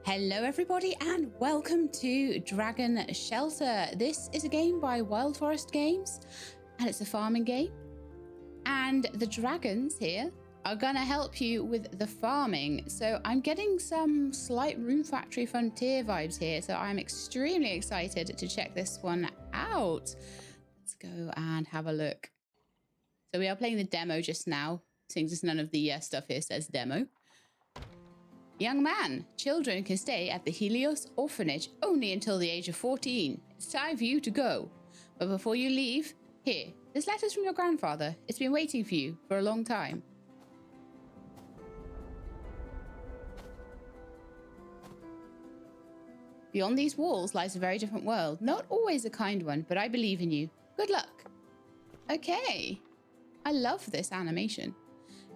Hello everybody and welcome to Dragon Shelter. This is a game by Wild Forest Games and it's a farming game. And the dragons here are gonna help you with the farming. So I'm getting some slight Rune Factory Frontier vibes here. So I'm extremely excited to check this one out. Let's go and have a look. So we are playing the demo just now, since none of the stuff here says demo. Young man, children can stay at the Helios orphanage only until the age of 14. It's time for you to go. But before you leave, here, this letter's from your grandfather. It's been waiting for you for a long time. Beyond these walls lies a very different world. Not always a kind one, but I believe in you. Good luck. Okay. I love this animation.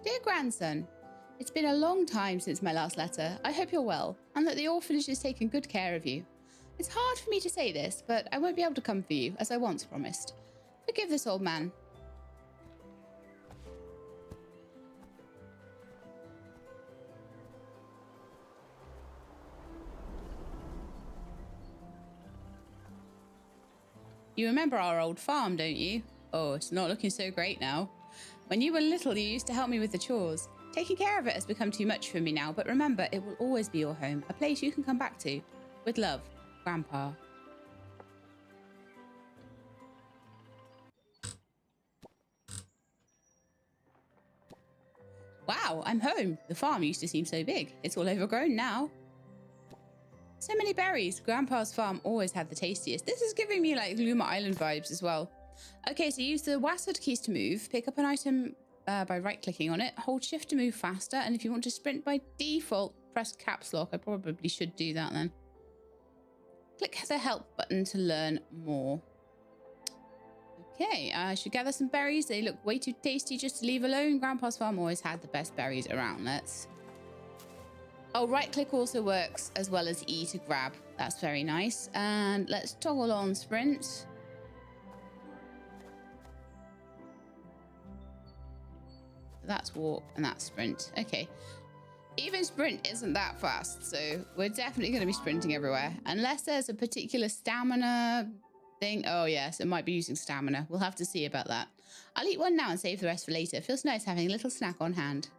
Dear grandson, it's been a long time since my last letter. I hope you're well, and that the orphanage has taken good care of you. It's hard for me to say this, but I won't be able to come for you, as I once promised. Forgive this old man. You remember our old farm, don't you? Oh, it's not looking so great now. When you were little, you used to help me with the chores. Taking care of it has become too much for me now, but remember, it will always be your home, a place you can come back to. With love, Grandpa. Wow, I'm home. The farm used to seem so big. It's all overgrown now. So many berries. Grandpa's farm always had the tastiest. This is giving me like Luma Island vibes as well. Okay, so use the WASD keys to move. Pick up an item by right-clicking on it. Hold shift to move faster. And if you want to sprint by default, press caps lock. I probably should do that then. Click the help button to learn more. Okay, I should gather some berries. They look way too tasty just to leave alone. Grandpa's farm always had the best berries around. Oh, right-click also works as well as E to grab. That's very nice. And let's toggle on sprint. That's walk and that's sprint. Okay. Even sprint isn't that fast, so we're definitely going to be sprinting everywhere. Unless there's a particular stamina thing. Oh, yes, it might be using stamina. We'll have to see about that. I'll eat one now and save the rest for later. Feels nice having a little snack on hand.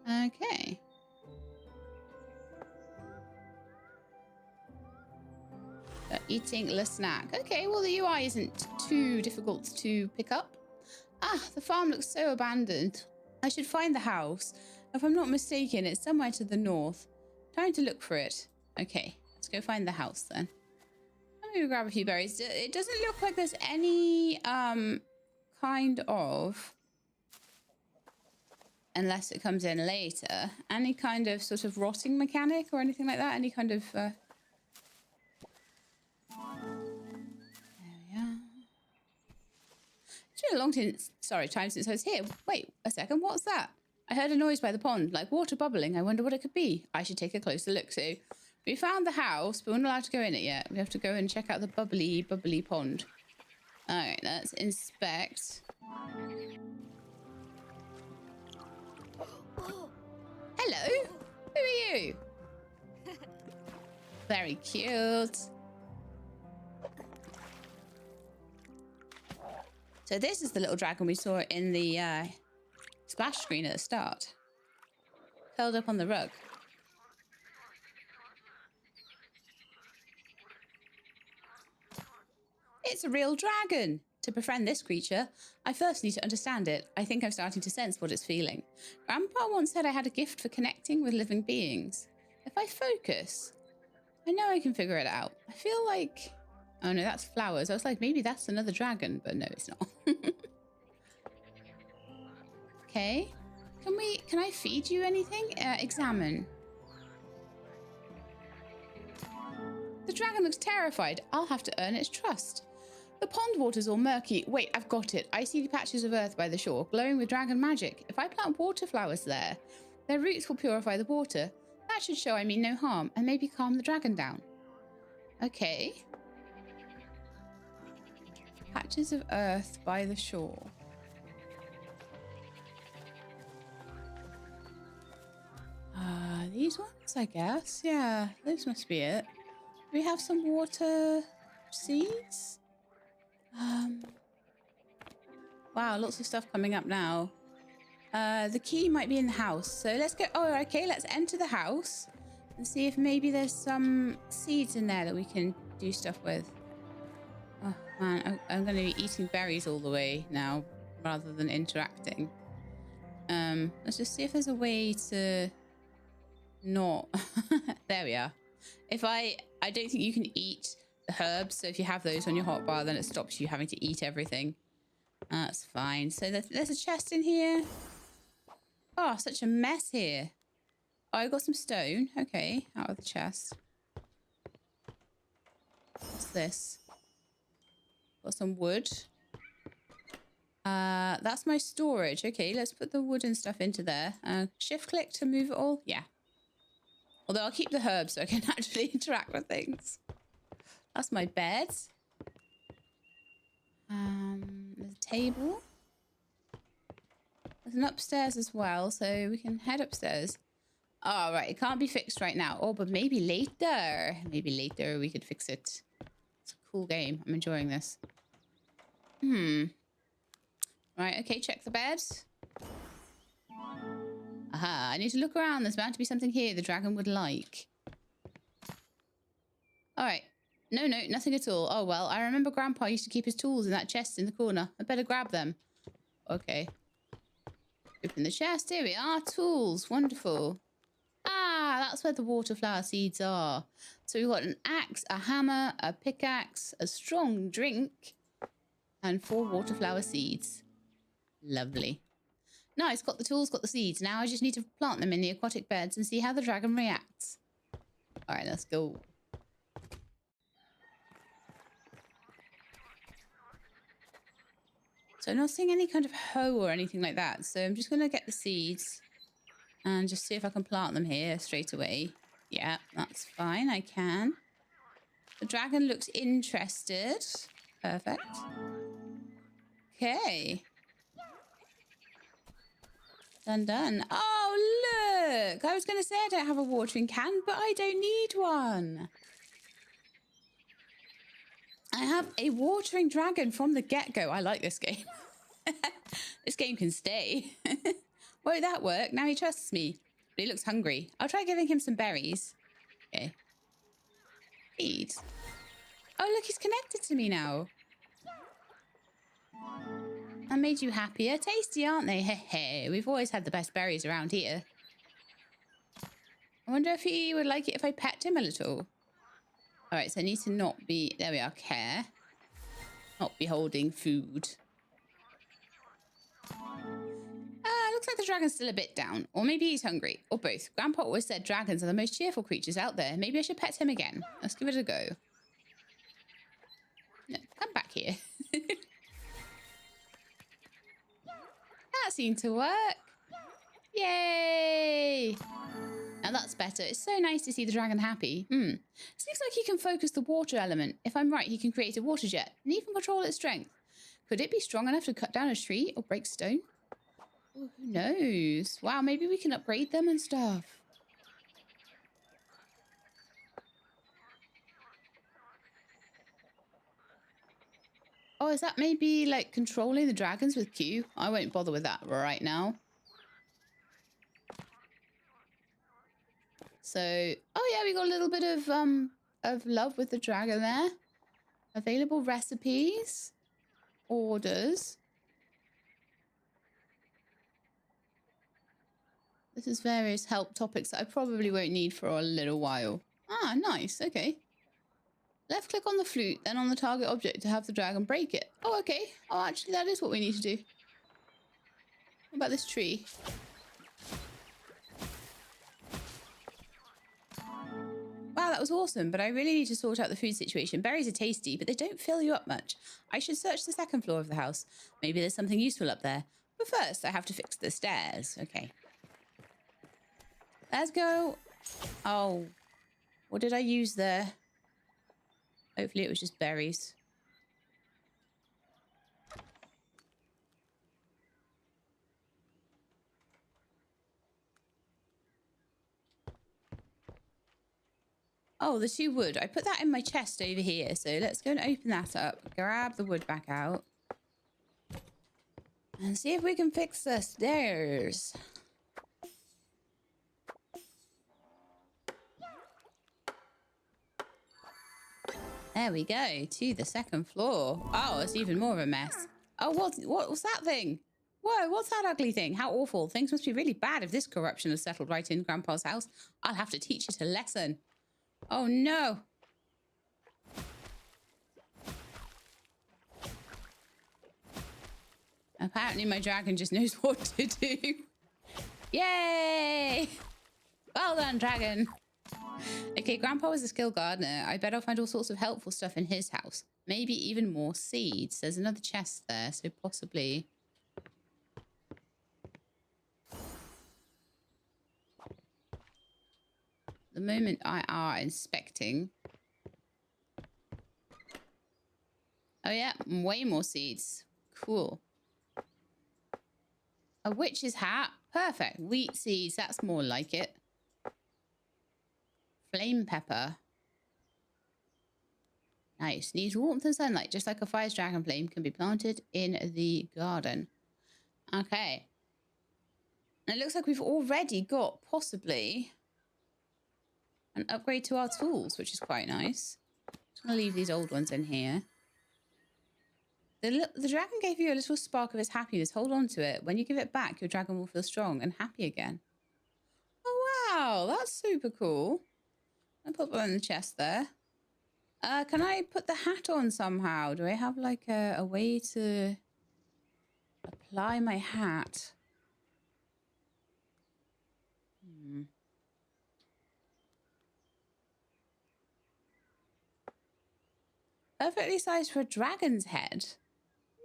Okay. Eating the snack. Okay, well, the UI isn't too difficult to pick up. Ah, the farm looks so abandoned. I should find the house. If I'm not mistaken, it's somewhere to the north. Time to look for it. Okay, let's go find the house then. Let me grab a few berries. It doesn't look like there's any kind of, unless it comes in later, any kind of sort of rotting mechanic or anything like that. Any kind of It's been a long time since I was here. Wait a second, what's that? I heard a noise by the pond, like water bubbling. I wonder what it could be. I should take a closer look. So we found the house, but we're not allowed to go in it yet. We have to go and check out the bubbly pond. All right, let's inspect. Hello, who are you? Very cute. So this is the little dragon we saw in the splash screen at the start. Curled up on the rug. It's a real dragon! To befriend this creature, I first need to understand it. I think I'm starting to sense what it's feeling. Grandpa once said I had a gift for connecting with living beings. If I focus, I know I can figure it out. I feel like... Oh no, that's flowers. I was like, maybe that's another dragon, but no, it's not. Okay. Can I feed you anything? Examine. The dragon looks terrified. I'll have to earn its trust. The pond water's all murky. Wait, I've got it. I see the patches of earth by the shore, glowing with dragon magic. If I plant water flowers there, their roots will purify the water. That should show I mean no harm, and maybe calm the dragon down. Okay. Patches of earth by the shore. These ones, I guess. Yeah, those must be it. Do we have some water seeds? Wow, lots of stuff coming up now. The key might be in the house. So let's go. Oh, okay. Let's enter the house and see if maybe there's some seeds in there that we can do stuff with. Oh, man. I'm going to be eating berries all the way now rather than interacting. Let's just see if there's a way to not. There we are. I don't think you can eat the herbs. So if you have those on your hotbar, then it stops you having to eat everything. That's fine. So there's a chest in here. Oh, such a mess here. Oh, I got some stone. Okay, out of the chest. What's this? Got some wood. That's my storage. Okay, let's put the wood and stuff into there. Shift click to move it all. Yeah. Although I'll keep the herbs so I can actually interact with things. That's my bed. There's a table. There's an upstairs as well, so we can head upstairs. Oh, right. It can't be fixed right now. Oh, but maybe later. Maybe later we could fix it. It's a cool game. I'm enjoying this. Right, okay, check the bed. Aha, I need to look around. There's bound to be something here the dragon would like. All right. No, nothing at all. Oh, well, I remember Grandpa used to keep his tools in that chest in the corner. I better grab them. Okay. Open the chest. Here we are. Tools. Wonderful. Ah, that's where the water flower seeds are. So we've got an axe, a hammer, a pickaxe, a strong drink, and 4 water flower seeds. Lovely. Nice, got the tools, got the seeds. Now I just need to plant them in the aquatic beds and see how the dragon reacts. All right, let's go. So I'm not seeing any kind of hoe or anything like that. So I'm just going to get the seeds and just see if I can plant them here straight away. Yeah, that's fine. I can. The dragon looks interested. Perfect. Okay. Done. Oh, look. I was going to say I don't have a watering can, but I don't need one. I have a watering dragon from the get-go. I like this game. This game can stay. Won't that work? Now he trusts me. But he looks hungry. I'll try giving him some berries. Okay. Eat. Oh, look, he's connected to me now. I made you happier. Tasty, aren't they? Hey, we've always had the best berries around here. I wonder if he would like it if I pet him a little. All right, so I need to not be... There we are, care. Not be holding food. Looks like the dragon's still a bit down. Or maybe he's hungry. Or both. Grandpa always said dragons are the most cheerful creatures out there. Maybe I should pet him again. Let's give it a go. No, come back here. That seemed to work. Yay! Now that's better. It's so nice to see the dragon happy. Seems like he can focus the water element. If I'm right, he can create a water jet and even control its strength. Could it be strong enough to cut down a tree or break stone? Oh, who knows? Wow, maybe we can upgrade them and stuff. Oh, is that maybe like controlling the dragons with Q? I won't bother with that right now. So, oh yeah, we got a little bit of love with the dragon there. Available recipes, orders. This is various help topics that I probably won't need for a little while. Ah, nice. Okay. Left click on the flute, then on the target object to have the dragon break it. Oh, okay. Oh, actually, that is what we need to do. What about this tree? Wow, that was awesome, but I really need to sort out the food situation. Berries are tasty, but they don't fill you up much. I should search the second floor of the house. Maybe there's something useful up there. But first, I have to fix the stairs. Okay. Let's go. Oh, what did I use there? Hopefully it was just berries. Oh, the 2 wood. I put that in my chest over here. So let's go and open that up. Grab the wood back out. And see if we can fix the stairs. There we go. To the 2nd floor. Oh, it's even more of a mess. Oh, what's that thing? Whoa, what's that ugly thing? How awful. Things must be really bad if this corruption has settled right in Grandpa's house. I'll have to teach it a lesson. Oh, no. Apparently my dragon just knows what to do. Yay! Well done, dragon. Okay, Grandpa was a skilled gardener. I bet I'll find all sorts of helpful stuff in his house. Maybe even more seeds. There's another chest there, so possibly... The moment I are inspecting... Oh yeah, way more seeds. Cool. A witch's hat. Perfect. Wheat seeds. That's more like it. Flame pepper. Nice. Needs warmth and sunlight. Just like a fire's dragon flame can be planted in the garden. Okay. And it looks like we've already got possibly an upgrade to our tools, which is quite nice. Just going to leave these old ones in here. The dragon gave you a little spark of his happiness. Hold on to it. When you give it back, your dragon will feel strong and happy again. Oh, wow. That's super cool. I'll put that in the chest there. Can I put the hat on somehow? Do I have like a way to apply my hat? Perfectly sized for a dragon's head.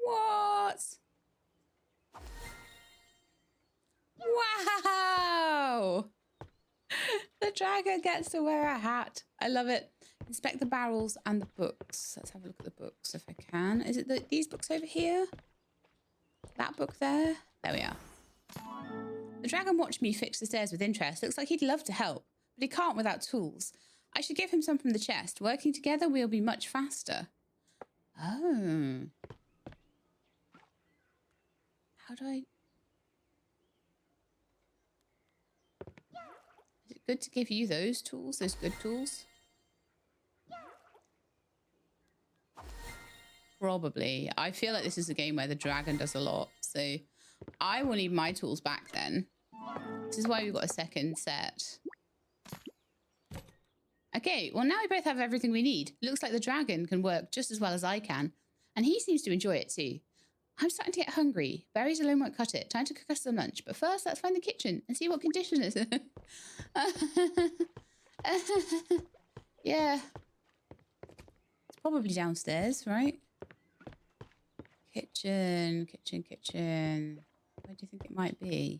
What? Wow! The dragon gets to wear a hat. I love it. Inspect the barrels and the books. Let's have a look at the books if I can. Is it these books over here? That book there? There we are. The dragon watched me fix the stairs with interest. Looks like he'd love to help, but he can't without tools. I should give him some from the chest. Working together, we'll be much faster. Oh. How do I... Is it good to give you those tools? Those good tools? Probably. I feel like this is a game where the dragon does a lot. So I will need my tools back then. This is why we've got a 2nd set. Okay, well now we both have everything we need. Looks like the dragon can work just as well as I can. And he seems to enjoy it too. I'm starting to get hungry. Berries alone won't cut it. Time to cook us some lunch. But first, let's find the kitchen and see what condition it's in. Yeah. It's probably downstairs, right? Kitchen. Where do you think it might be?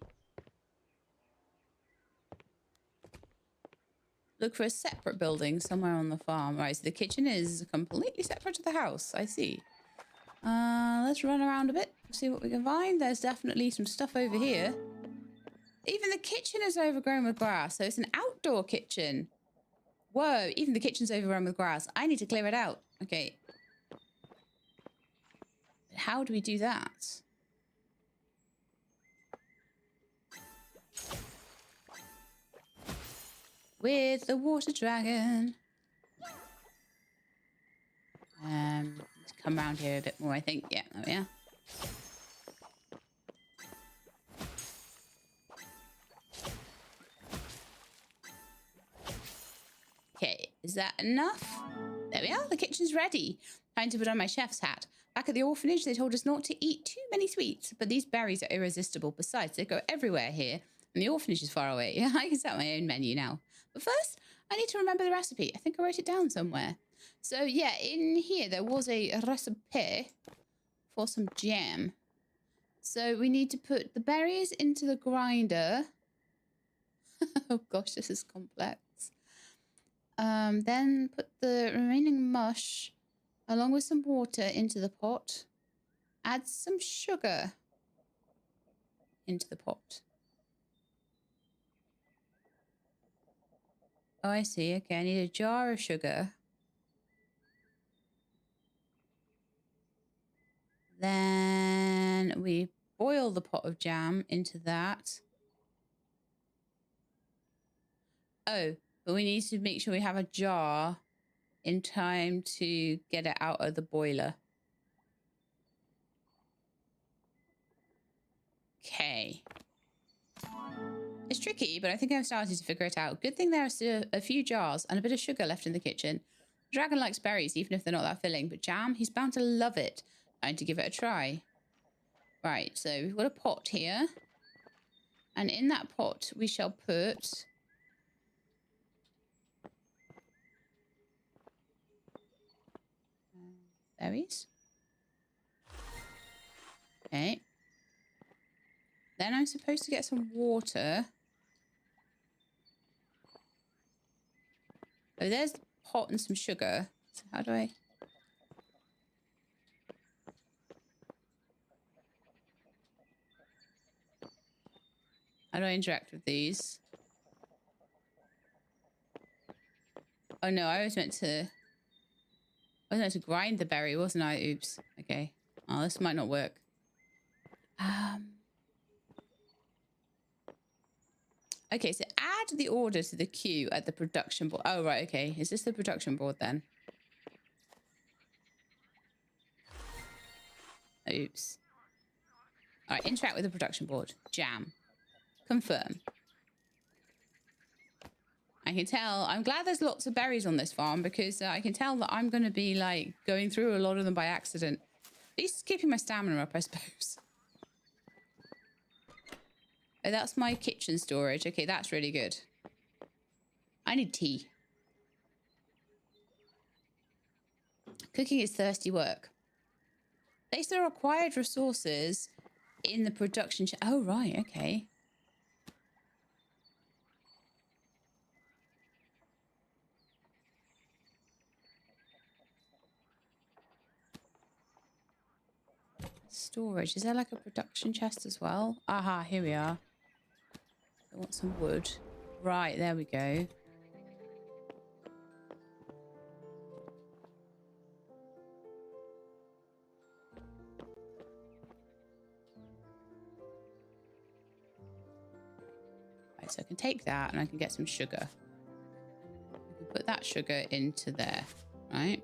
Look for a separate building somewhere on the farm. Right, so the kitchen is completely separate to the house. I see. Let's run around a bit, see what we can find. There's definitely some stuff over here. Even the kitchen is overgrown with grass, so it's an outdoor kitchen. Whoa, even the kitchen's overrun with grass. I need to clear it out. Okay. But how do we do that? With the water dragon. Let's come around here a bit more, I think. Yeah, there we are. Okay, is that enough? There we are, the kitchen's ready. Time to put on my chef's hat. Back at the orphanage, they told us not to eat too many sweets, but these berries are irresistible. Besides, they go everywhere here, and the orphanage is far away. I can set my own menu now. But first, I need to remember the recipe. I think I wrote it down somewhere. So, yeah, in here, there was a recipe for some jam. So, we need to put the berries into the grinder. Oh, gosh, this is complex. Then put the remaining mush along with some water into the pot. Add some sugar into the pot. Oh, I see. Okay, I need a jar of sugar. Then we boil the pot of jam into that. Oh, but we need to make sure we have a jar in time to get it out of the boiler. Okay. It's tricky, but I think I've started to figure it out. Good thing there are still a few jars and a bit of sugar left in the kitchen. The dragon likes berries, even if they're not that filling, but jam, he's bound to love it. Time to give it a try. Right, so we've got a pot here. And in that pot, we shall put... berries. Okay. Then I'm supposed to get some water. Oh, there's the pot and some sugar. So how do I... how do I interact with these? Oh no, I was meant to grind the berry, wasn't I? Oops. Okay. Oh, this might not work. Okay, so add the order to the queue at the production board. Oh, right, okay. Is this the production board then? Oops. All right, interact with the production board. Jam. Confirm. I can tell. I'm glad there's lots of berries on this farm because I can tell that I'm going to be like going through a lot of them by accident. At least keeping my stamina up, I suppose. Oh, that's my kitchen storage. Okay, that's really good. I need tea. Cooking is thirsty work. Place the required resources in the production. Oh, right. Okay. Storage. Is there like a production chest as well? Aha, here we are. I want some wood. Right, there we go. Right, so I can take that and I can get some sugar. I can put that sugar into there, right?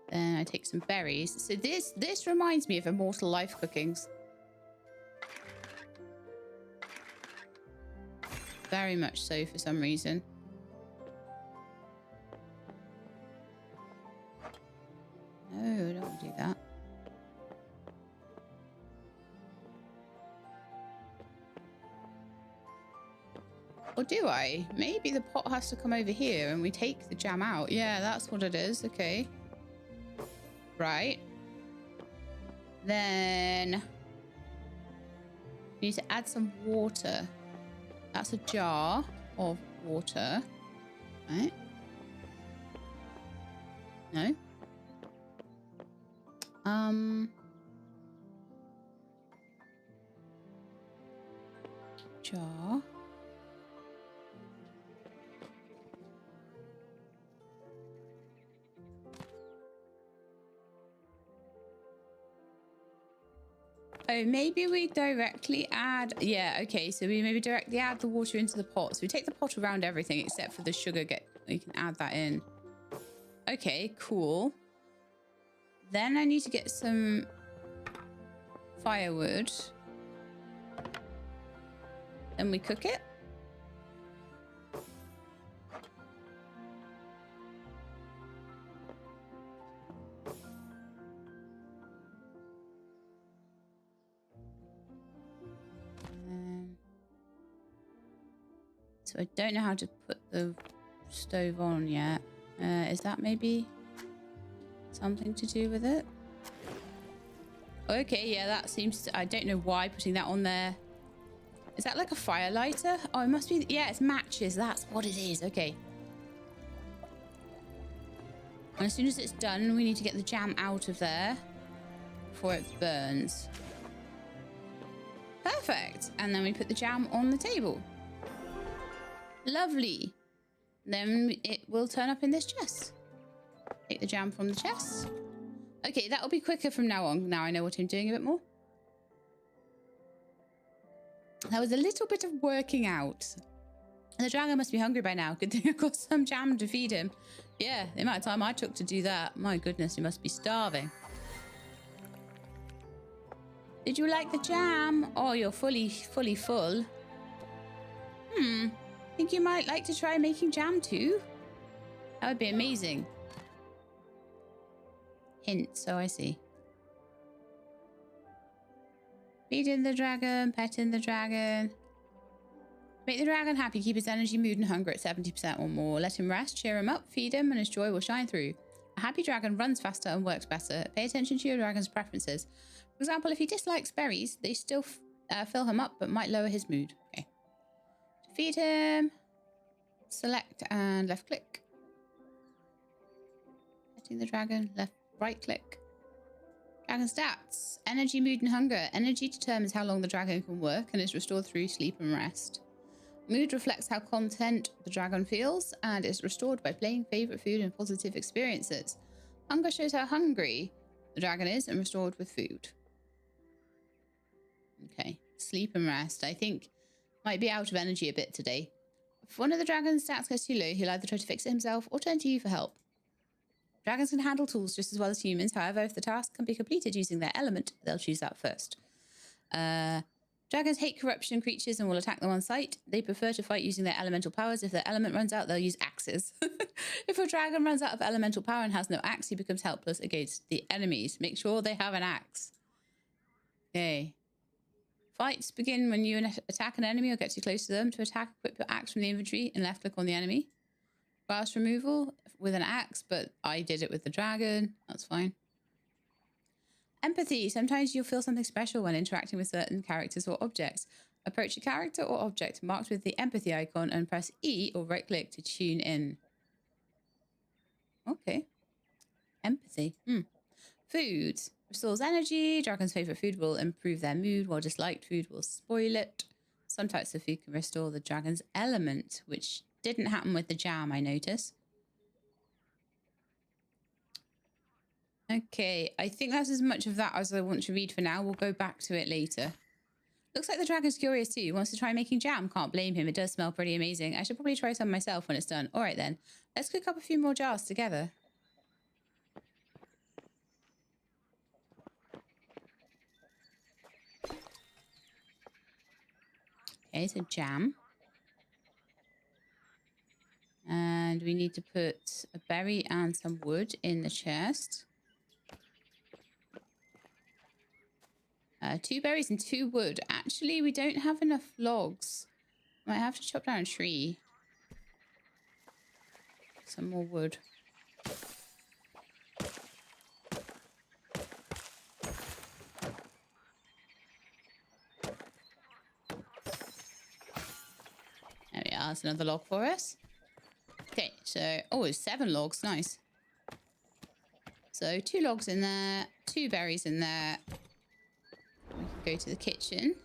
Then I take some berries. So this reminds me of Immortal Life cookings. Very much so for some reason. No, I don't want to do that. Or do I? Maybe the pot has to come over here and we take the jam out. Yeah, that's what it is. Okay. Right. Then we need to add some water. That's a jar of water. Right. No. Jar. Oh, maybe we directly add... yeah, okay. So we maybe directly add the water into the pot. So we take the pot around everything except for the sugar. You can add that in. Okay, cool. Then I need to get some firewood. Then we cook it. So I don't know how to put the stove on yet. Is that maybe something to do with it? Okay, yeah, that seems to... I don't know why putting that on there. Is that like a fire lighter? Oh, it must be... yeah, it's matches. That's what it is. Okay. And as soon as it's done, we need to get the jam out of there before it burns. Perfect. Perfect. And then we put the jam on the table. Lovely. Then it will turn up in this chest. Take the jam from the chest. Okay, that'll be quicker from now on. Now I know what I'm doing a bit more. That was a little bit of working out. And the dragon must be hungry by now. Good thing I got some jam to feed him. Yeah, the amount of time I took to do that. My goodness, he must be starving. Did you like the jam? Oh, you're fully full. Think you might like to try making jam too? That would be amazing. Hint, so I see. Feeding the dragon, petting the dragon. Make the dragon happy, keep his energy, mood, and hunger at 70% or more. Let him rest, cheer him up, feed him, and his joy will shine through. A happy dragon runs faster and works better. Pay attention to your dragon's preferences. For example, if he dislikes berries, they still fill him up, but might lower his mood. Okay. To feed him, select and left click. Petting the dragon, right click. Dragon stats. Energy, mood, and hunger. Energy determines how long the dragon can work and is restored through sleep and rest. Mood reflects how content the dragon feels and is restored by playing favorite food and positive experiences. Hunger shows how hungry the dragon is and restored with food. Okay, sleep and rest. I think might be out of energy a bit today. If one of the dragon's stats goes too low, he'll either try to fix it himself or turn to you for help. Dragons can handle tools just as well as humans. However, if the task can be completed using their element, they'll choose that first. Dragons hate corruption creatures and will attack them on sight. They prefer to fight using their elemental powers. If their element runs out, they'll use axes. If a dragon runs out of elemental power and has no axe, he becomes helpless against the enemies. Make sure they have an axe. Okay. Fights begin when you attack an enemy or get too close to them. To attack, equip your axe from the inventory and left click on the enemy. Grass removal with an axe, but I did it with the dragon. That's fine. Empathy. Sometimes you'll feel something special when interacting with certain characters or objects. Approach a character or object marked with the empathy icon and press E or right click to tune in. Okay. Empathy. Food. Restores energy. Dragon's favorite food will improve their mood, while disliked food will spoil it. Some types of food can restore the dragon's element, which didn't happen with the jam, I notice. Okay, I think that's as much of that as I want to read for now. We'll go back to it later. Looks like the dragon's curious too. He wants to try making jam. Can't blame him. It does smell pretty amazing. I should probably try some myself when it's done. All right then. Let's cook up a few more jars together. Okay, so jam. And we need to put a berry and some wood in the chest. 2 berries and 2 wood. Actually, we don't have enough logs. Might have to chop down a tree. Some more wood. There we are. That's another log for us. Okay, so... oh, it's 7 logs. Nice. So 2 logs in there. 2 berries in there. We can go to the kitchen.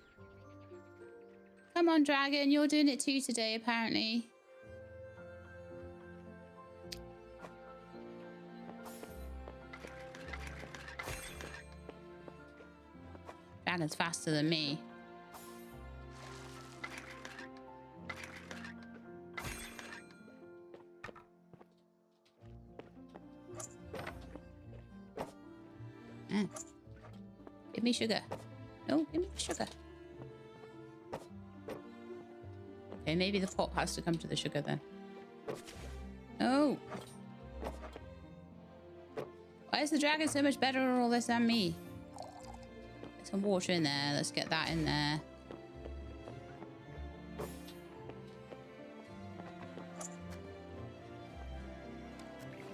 Come on, dragon. You're doing it too today, apparently. Dragon's faster than me. Give me sugar. No, give me the sugar. Okay, maybe the pot has to come to the sugar then. No. Why is the dragon so much better at all this than me? Get some water in there. Let's get that in there.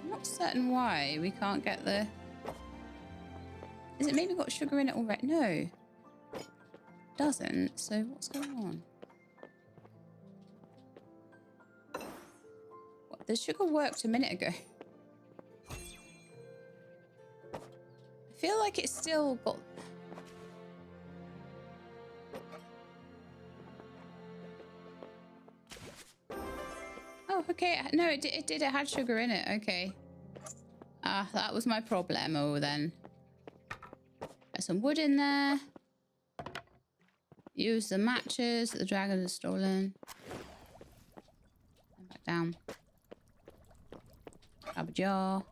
I'm not certain why we can't get the... Is it maybe got sugar in it already? No. It doesn't. So what's going on? What? The sugar worked a minute ago. I feel like it's still got... Okay, no, it did. It had sugar in it. Okay. Ah, that was my problemo then. Put some wood in there. Use the matches that the dragon has stolen. And back down. Grab a jar.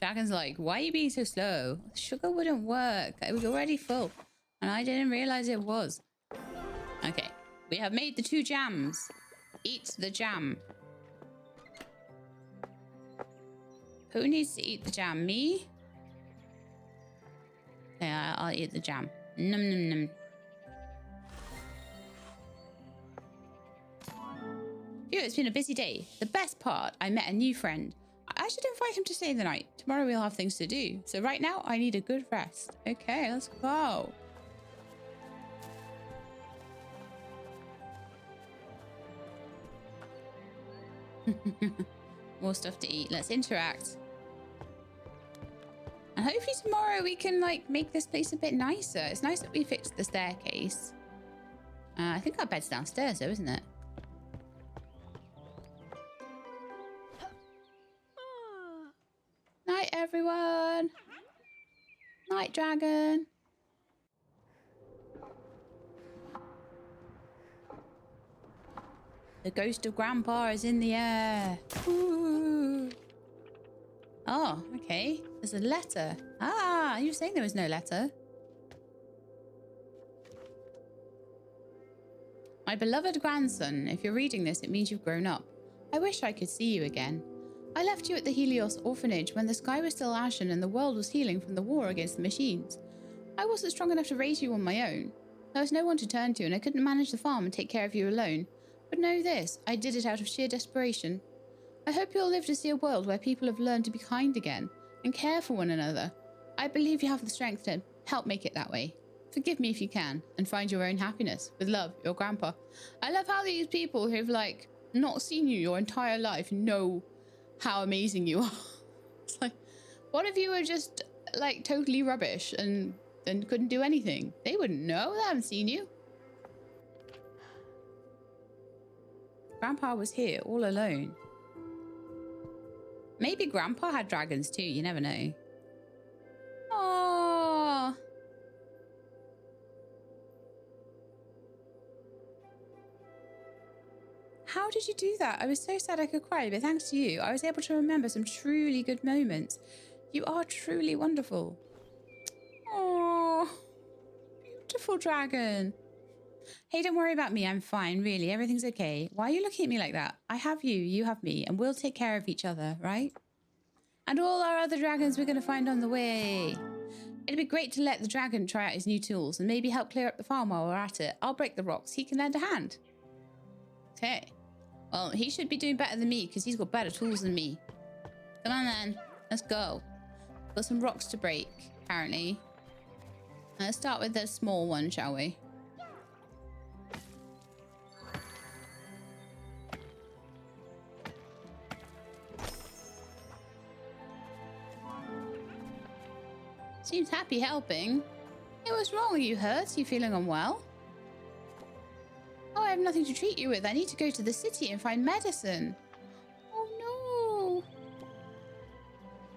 Dragon's like, why are you being so slow? The sugar wouldn't work. It was already full. And I didn't realize it was. Okay. We have made the 2 jams. Eat the jam. Who needs to eat the jam? Me? Okay, I'll eat the jam. Num num num. Phew, it's been a busy day. The best part, I met a new friend. I should invite him to stay the night. Tomorrow we'll have things to do. So right now, I need a good rest. Okay, let's go. More stuff to eat. Let's interact. And hopefully tomorrow we can, like, make this place a bit nicer. It's nice that we fixed the staircase. I think our bed's downstairs, though, isn't it? Night, everyone. Night, dragon. The ghost of Grandpa is in the air. Ooh. Oh, okay. There's a letter. Ah, you were saying there was no letter. My beloved grandson, if you're reading this, it means you've grown up. I wish I could see you again. I left you at the Helios orphanage when the sky was still ashen and the world was healing from the war against the machines. I wasn't strong enough to raise you on my own. There was no one to turn to and I couldn't manage the farm and take care of you alone. But know this, I did it out of sheer desperation. I hope you'll live to see a world where people have learned to be kind again and care for one another. I believe you have the strength to help make it that way. Forgive me if you can and find your own happiness. With love, your grandpa. I love how these people who've, like, not seen you your entire life know how amazing you are. It's like, what if you were just, like, totally rubbish and couldn't do anything? They wouldn't know. They haven't seen you. Grandpa was here all alone. Maybe Grandpa had dragons too. You never know. Aww. How did you do that? I was so sad I could cry, but thanks to you, I was able to remember some truly good moments. You are truly wonderful. Oh, beautiful dragon. Hey, don't worry about me. I'm fine, really. Everything's okay. Why are you looking at me like that? I have you, you have me, and we'll take care of each other, right? And all our other dragons we're going to find on the way. It'd be great to let the dragon try out his new tools and maybe help clear up the farm while we're at it. I'll break the rocks. He can lend a hand. Okay. Well, he should be doing better than me because he's got better tools than me. Come on, then. Let's go. Got some rocks to break, apparently. Let's start with the small one, shall we? Seems happy helping. Hey, what's wrong? Are you hurt? Are you feeling unwell? Oh, I have nothing to treat you with. I need to go to the city and find medicine. Oh, no.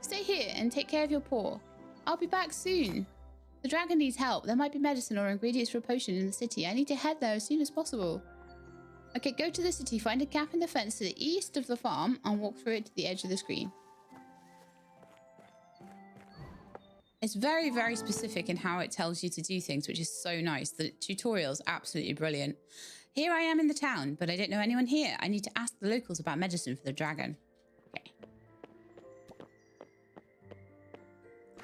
Stay here and take care of your paw. I'll be back soon. The dragon needs help. There might be medicine or ingredients for a potion in the city. I need to head there as soon as possible. Okay, go to the city, find a gap in the fence to the east of the farm, and walk through it to the edge of the screen. It's very, very specific in how it tells you to do things, which is so nice. The tutorial's absolutely brilliant. Here I am in the town, but I don't know anyone here. I need to ask the locals about medicine for the dragon. Okay.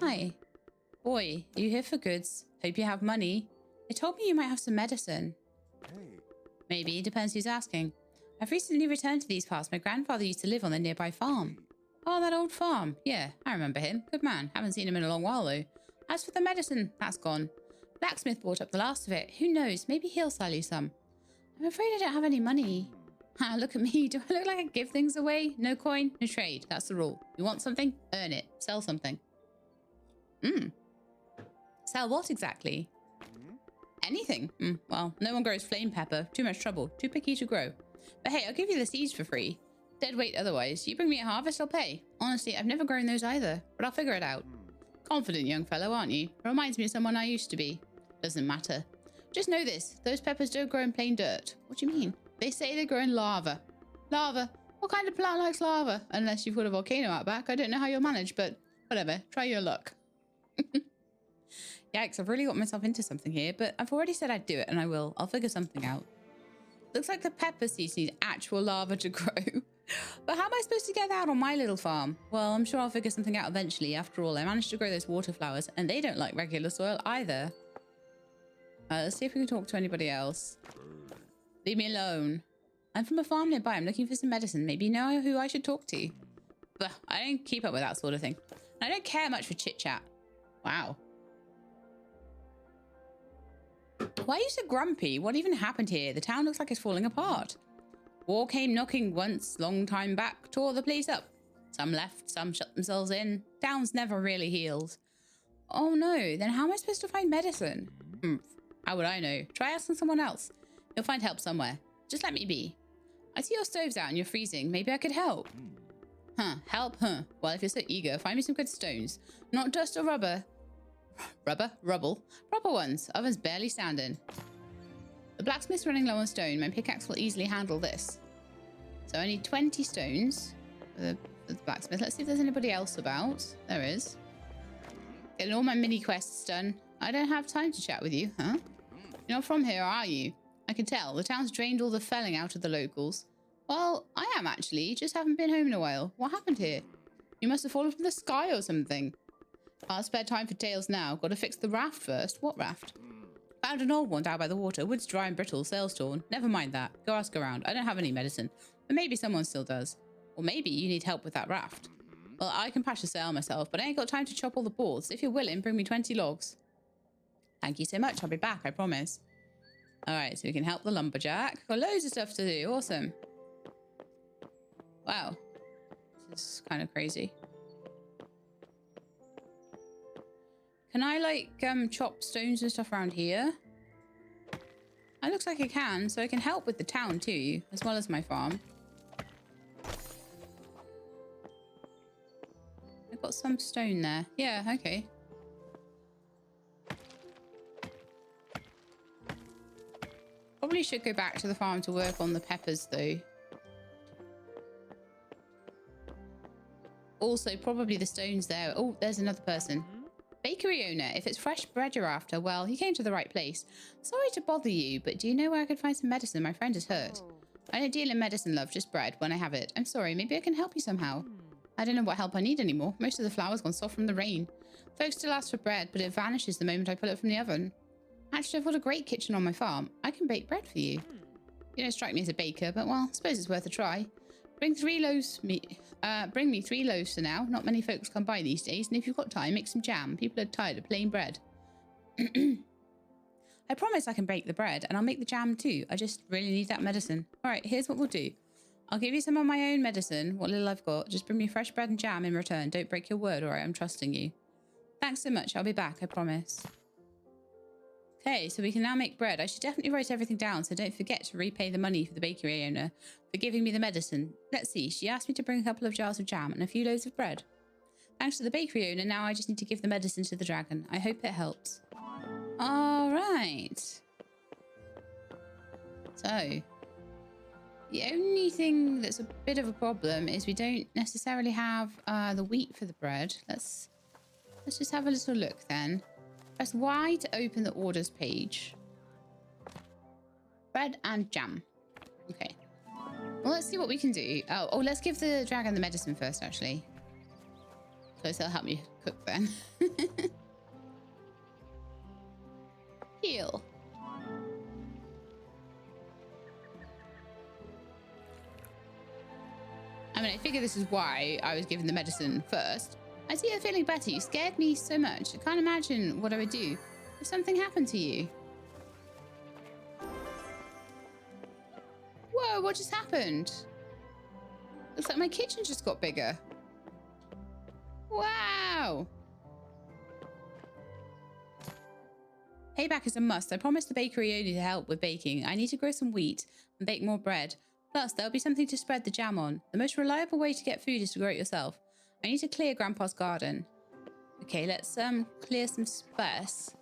Hi. Boy, are you here for goods? Hope you have money. They told me you might have some medicine. Hey. Maybe, depends who's asking. I've recently returned to these parts. My grandfather used to live on the nearby farm. Oh, that old farm. Yeah, I remember him. Good man. Haven't seen him in a long while, though. As for the medicine, that's gone. Blacksmith bought up the last of it. Who knows? Maybe he'll sell you some. I'm afraid I don't have any money. Ha, look at me. Do I look like I give things away? No coin, no trade. That's the rule. You want something? Earn it. Sell something. Sell what exactly? Anything. Well, no one grows flame pepper. Too much trouble. Too picky to grow. But hey, I'll give you the seeds for free. Dead weight otherwise. You bring me a harvest, I'll pay. Honestly, I've never grown those either, but I'll figure it out. Confident young fellow, aren't you? Reminds me of someone I used to be. Doesn't matter. Just know this. Those peppers don't grow in plain dirt. What do you mean? They say they grow in lava. Lava? What kind of plant likes lava? Unless you've got a volcano out back. I don't know how you'll manage, but whatever. Try your luck. Yikes, I've really got myself into something here, but I've already said I'd do it, and I will. I'll figure something out. Looks like the pepper seeds need actual lava to grow. But how am I supposed to get that on my little farm? Well, I'm sure I'll figure something out eventually. After all, I managed to grow those water flowers, and they don't like regular soil either. Let's see if we can talk to anybody else. Leave me alone. I'm from a farm nearby. I'm looking for some medicine. Maybe you know who I should talk to. But I don't keep up with that sort of thing. I don't care much for chit-chat. Wow. Why are you so grumpy? What even happened here? The town looks like it's falling apart. War came knocking once, long time back, tore the place up. Some left, some shut themselves in. Town's never really healed. Oh no, then how am I supposed to find medicine? How would I know? Try asking someone else. You'll find help somewhere. Just let me be. I see your stove's out and you're freezing. Maybe I could help. Help? Well, if you're so eager, find me some good stones. Not dust or rubber. Rubble. Proper ones. Oven's barely standing. The blacksmith's running low on stone. My pickaxe will easily handle this. So I need 20 stones for the blacksmith. Let's see if there's anybody else about. There is. Getting all my mini quests done. I don't have time to chat with you, huh? You're not from here, are you? I can tell. The town's drained all the felling out of the locals. Well, I am actually. Just haven't been home in a while. What happened here? You must have fallen from the sky or something. I'll spare time for tales now. Got to fix the raft first. What raft? Found an old one down by the water. Wood's dry and brittle, sails torn. Never mind that. Go ask around. I don't have any medicine. But maybe someone still does. Or maybe you need help with that raft. Well, I can patch the sail myself, but I ain't got time to chop all the boards. If you're willing, bring me 20 logs. Thank you so much. I'll be back, I promise. Alright, so we can help the lumberjack. Got loads of stuff to do. Awesome. Wow. This is kind of crazy. Can I, like, chop stones and stuff around here? It looks like I can, so I can help with the town too, as well as my farm. I've got some stone there. Yeah, okay. Probably should go back to the farm to work on the peppers, though. Also, probably the stones there. Oh, there's another person. Bakery owner, if it's fresh bread you're after, well, you came to the right place. Sorry to bother you, but do you know where I could find some medicine? My friend is hurt. I don't deal in medicine, love, just bread when I have it. I'm sorry, maybe I can help you somehow. I don't know what help I need anymore. Most of the flour's gone soft from the rain. Folks still ask for bread, but it vanishes the moment I pull it from the oven. Actually, I've got a great kitchen on my farm. I can bake bread for you. You don't strike me as a baker, but well, I suppose it's worth a try. Bring me 3 loaves for now. Not many folks come by these days, and if you've got time, make some jam. People are tired of plain bread. I promise I can bake the bread, and I'll make the jam too. I just really need that medicine. All right, here's what we'll do. I'll give you some of my own medicine, what little I've got. Just bring me fresh bread and jam in return. Don't break your word, all right? I'm trusting you. Thanks so much. I'll be back, I promise. Okay, so we can now make bread. I should definitely write everything down, so don't forget to repay the money for the bakery owner for giving me the medicine. Let's see, she asked me to bring a couple of jars of jam and a few loaves of bread. Thanks to the bakery owner, now I just need to give the medicine to the dragon. I hope it helps. All right. So, the only thing that's a bit of a problem is we don't necessarily have the wheat for the bread. Let's just have a little look then. Press Y to open the orders page. Bread and jam. Okay. Well, let's see what we can do. Oh, let's give the dragon the medicine first, actually. So it'll help me cook then. Heal. I mean, I figure this is why I was given the medicine first. I see you're feeling better. You scared me so much. I can't imagine what I would do if something happened to you. Whoa, what just happened? Looks like my kitchen just got bigger. Wow. Payback is a must. I promised the bakery owner to help with baking. I need to grow some wheat and bake more bread. Plus, there'll be something to spread the jam on. The most reliable way to get food is to grow it yourself. I need to clear Grandpa's garden. Okay, let's clear some space.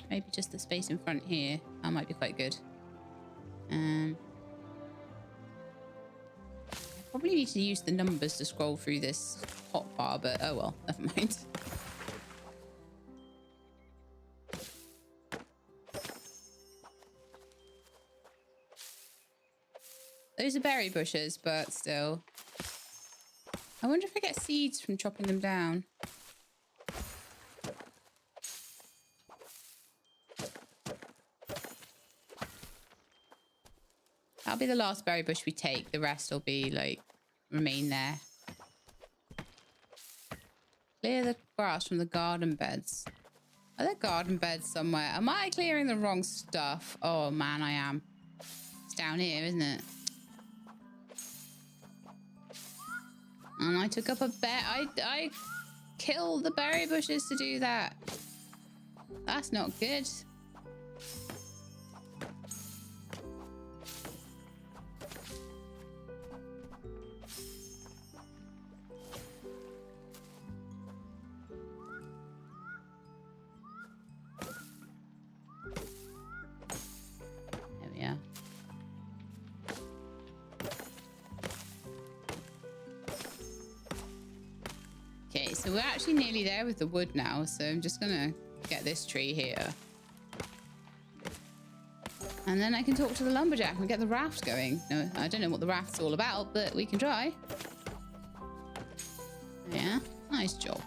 Maybe just the space in front here. That might be quite good. Probably need to use the numbers to scroll through this hotbar, but oh well, never mind. Those are berry bushes, but still. I wonder if I get seeds from chopping them down. That'll be the last berry bush we take. The rest will be, like, remain there. Clear the grass from the garden beds. Are there garden beds somewhere? Am I clearing the wrong stuff? Oh, man, I am. It's down here, isn't it? And I took up a bet. I killed the berry bushes to do that. That's not good. Okay, so we're actually nearly there with the wood now, so I'm just gonna get this tree here. And then I can talk to the lumberjack and get the raft going. No, I don't know what the raft's all about, but we can try. Yeah, nice job.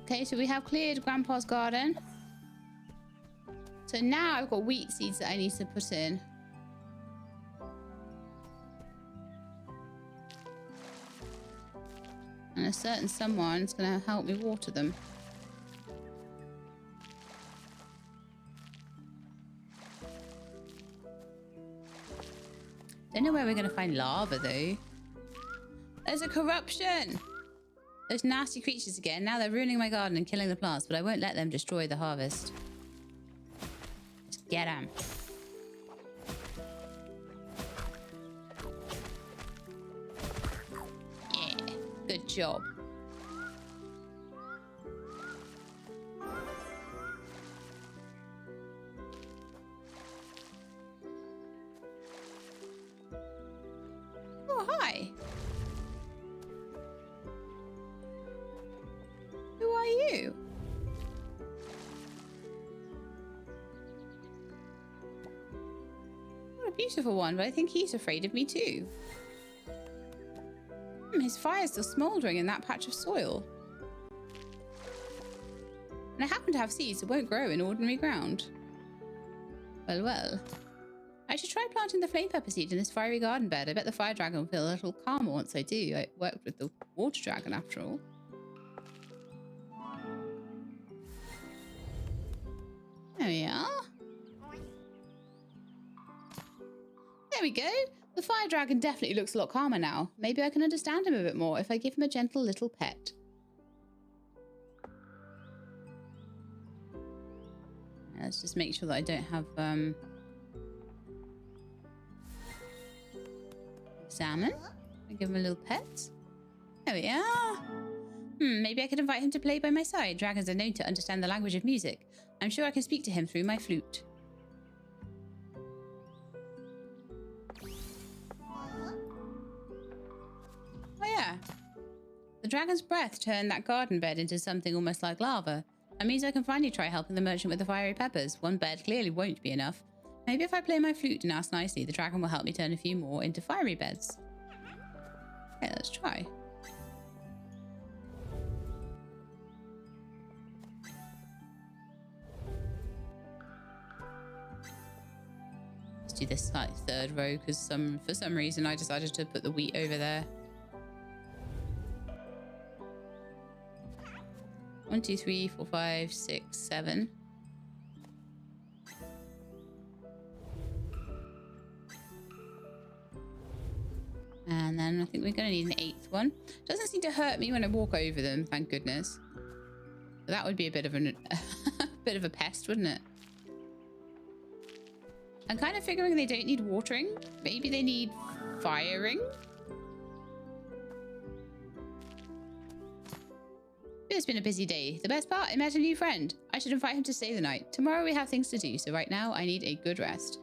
Okay, so we have cleared Grandpa's garden. So now I've got wheat seeds that I need to put in. And a certain someone's going to help me water them. Don't know where we're going to find lava, though. There's a corruption! Those nasty creatures again. Now they're ruining my garden and killing the plants, but I won't let them destroy the harvest. Just get them. Good job. Oh, hi. Who are you? What a beautiful one, but I think he's afraid of me too. His fire's still smouldering in that patch of soil. And I happen to have seeds that won't grow in ordinary ground. Well, well. I should try planting the flame pepper seed in this fiery garden bed. I bet the fire dragon will feel a little calmer once I do. I worked with the water dragon after all. There we are. There we go. The fire dragon definitely looks a lot calmer now. Maybe I can understand him a bit more if I give him a gentle little pet. Let's just make sure that I don't have salmon. I give him a little pet. There we are. Maybe I could invite him to play by my side. Dragons are known to understand the language of music. I'm sure I can speak to him through my flute. The dragon's breath turned that garden bed into something almost like lava. That means I can finally try helping the merchant with the fiery peppers. One bed clearly won't be enough. Maybe if I play my flute and ask nicely, the dragon will help me turn a few more into fiery beds. Okay, let's try. Let's do this like third row because for some reason I decided to put the wheat over there. 1, 2, 3, 4, 5, 6, 7. And then I think we're going to need an 8th one. Doesn't seem to hurt me when I walk over them, thank goodness. But that would be a bit of a bit of a pest, wouldn't it? I'm kind of figuring they don't need watering. Maybe they need firing. It's been a busy day. The best part, I met a new friend. I should invite him to stay the night. Tomorrow we have things to do, so right now I need a good rest.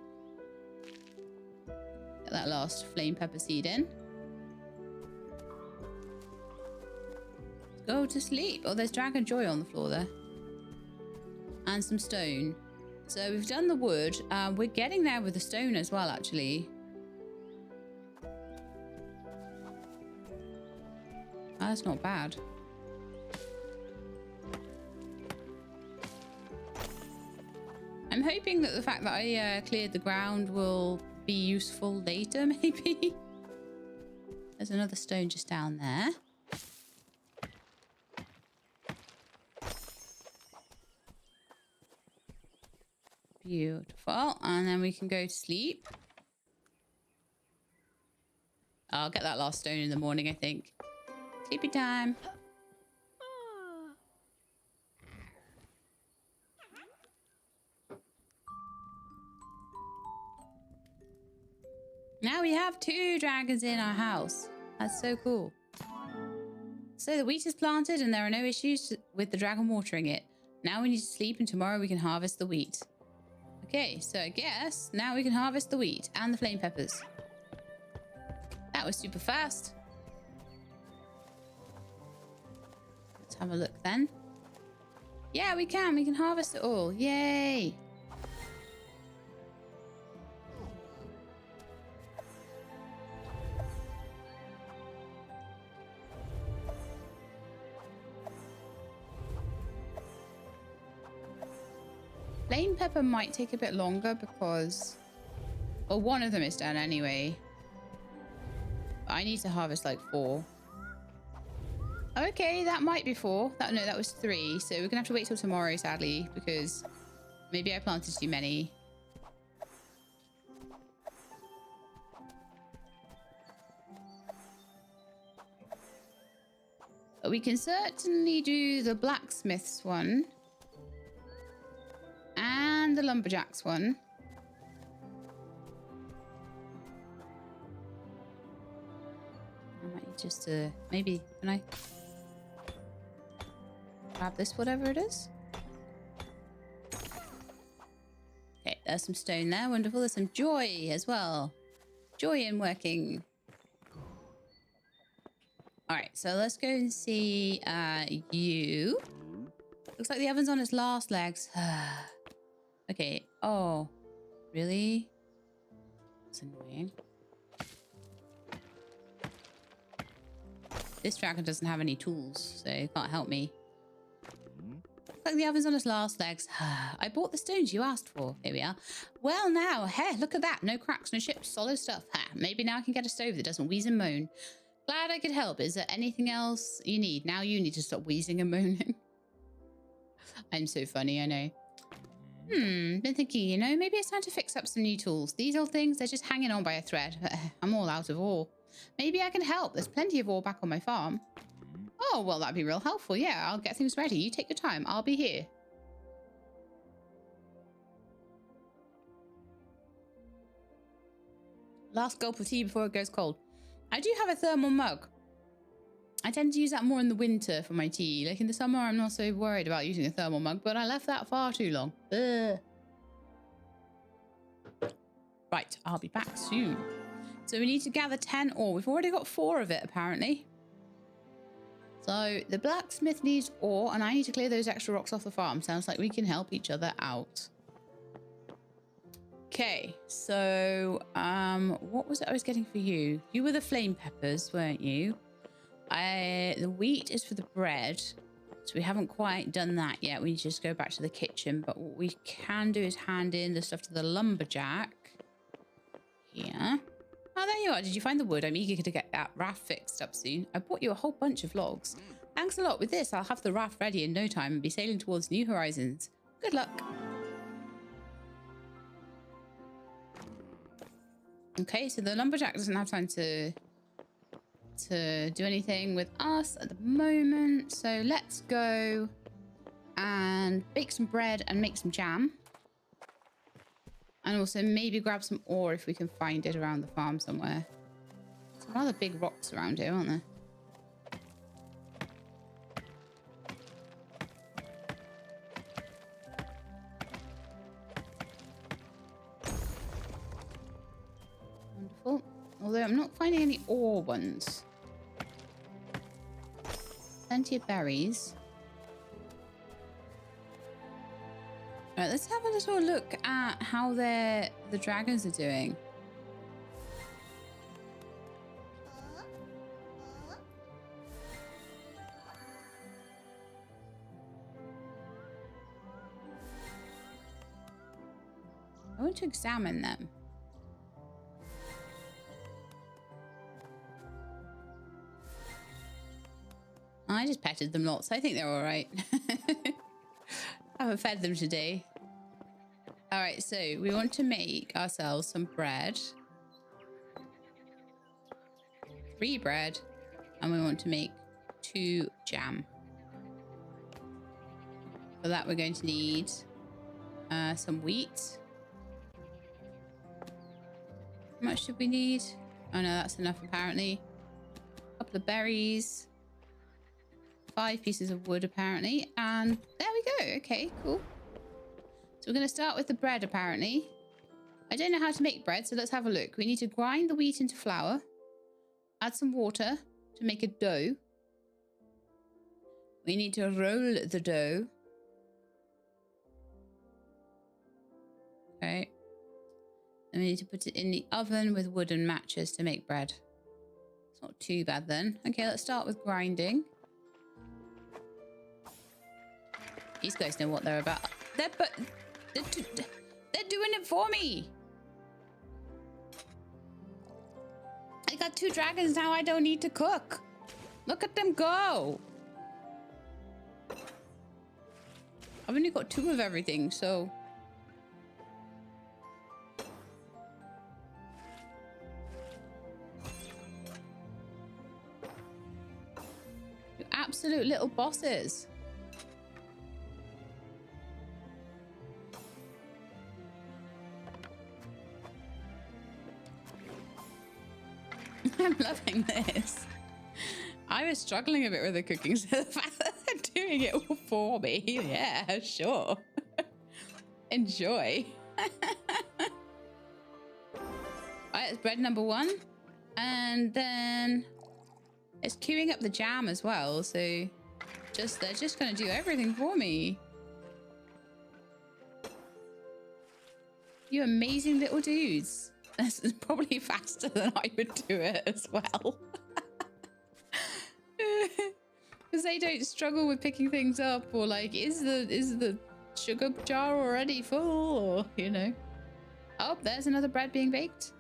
Get that last flame pepper seed in. Go to sleep. Oh, there's dragon joy on the floor there. And some stone. So we've done the wood. We're getting there with the stone as well, actually. That's not bad. I'm hoping that the fact that I cleared the ground will be useful later, maybe. There's another stone just down there. Beautiful. And then we can go to sleep. I'll get that last stone in the morning, I think. Sleepy time. Now we have 2 dragons in our house. That's so cool. So the wheat is planted and there are no issues with the dragon watering it. Now we need to sleep and tomorrow we can harvest the wheat. Okay, so I guess now we can harvest the wheat and the flame peppers. That was super fast. Let's have a look then. Yeah, we can harvest it all. Yay! Flame pepper might take a bit longer because... Well, one of them is done anyway. I need to harvest like 4. Okay, that might be 4. No, that was 3. So we're going to have to wait till tomorrow, sadly, because maybe I planted too many. But we can certainly do the blacksmith's one. And the lumberjack's one. I might need just to... Maybe... Can I... grab this, whatever it is? Okay, there's some stone there. Wonderful. There's some joy as well. Joy in working. Alright, so let's go and see you. Looks like the oven's on its last legs. Okay. Oh, really? That's annoying. This dragon doesn't have any tools, so it can't help me. Looks like the oven's on its last legs. I bought the stones you asked for. Here we are. Well now, hey, look at that. No cracks, no chips, solid stuff. Maybe now I can get a stove that doesn't wheeze and moan. Glad I could help. Is there anything else you need? Now you need to stop wheezing and moaning. I'm so funny, I know. Been thinking, you know, maybe it's time to fix up some new tools. These old things, they're just hanging on by a thread. I'm all out of ore. Maybe I can help. There's plenty of ore back on my farm. Oh, well, that'd be real helpful. Yeah, I'll get things ready. You take your time. I'll be here. Last gulp of tea before it goes cold. I do have a thermal mug. I tend to use that more in the winter for my tea. Like in the summer, I'm not so worried about using a thermal mug, but I left that far too long. Ugh. Right, I'll be back soon. So we need to gather 10 ore. We've already got 4 of it, apparently. So the blacksmith needs ore, and I need to clear those extra rocks off the farm. Sounds like we can help each other out. Okay, so what was it I was getting for you? You were the flame peppers, weren't you? The wheat is for the bread, so we haven't quite done that yet. We need to just go back to the kitchen, but what we can do is hand in the stuff to the lumberjack. Here. Oh, there you are. Did you find the wood? I'm eager to get that raft fixed up soon. I bought you a whole bunch of logs. Thanks a lot. With this, I'll have the raft ready in no time and be sailing towards new horizons. Good luck. Okay, so the lumberjack doesn't have time to to do anything with us at the moment. So let's go and bake some bread and make some jam. And also maybe grab some ore if we can find it around the farm somewhere. Some rather big rocks around here, aren't there? Wonderful. Although I'm not finding any ore ones. Plenty of berries. Right, let's have a little look at how the dragons are doing. I want to examine them. I just petted them lots. I think they're all right. I haven't fed them today. All right, so we want to make ourselves some bread. 3 bread. And we want to make 2 jam. For that, we're going to need some wheat. How much should we need? Oh, no, that's enough, apparently. A couple of berries. 5 pieces of wood, apparently. And there we go. Okay, cool. So we're going to start with the bread, apparently. I don't know how to make bread, so let's have a look. We need to grind the wheat into flour. Add some water to make a dough. We need to roll the dough. Okay. Then we need to put it in the oven with wood and matches to make bread. It's not too bad then. Okay, let's start with grinding. These guys know what they're about. They're doing it for me. I got 2 dragons now. I don't need to cook. Look at them go. I've only got 2 of everything, so... You absolute little bosses. I'm loving this. I was struggling a bit with the cooking, so the fact that they're doing it all for me, yeah, sure. Enjoy. Alright, it's bread number 1. And then it's queuing up the jam as well, so they're just gonna do everything for me. You amazing little dudes. This is probably faster than I would do it as well. Because they don't struggle with picking things up, or like, is the sugar jar already full, or, you know. Oh, there's another bread being baked.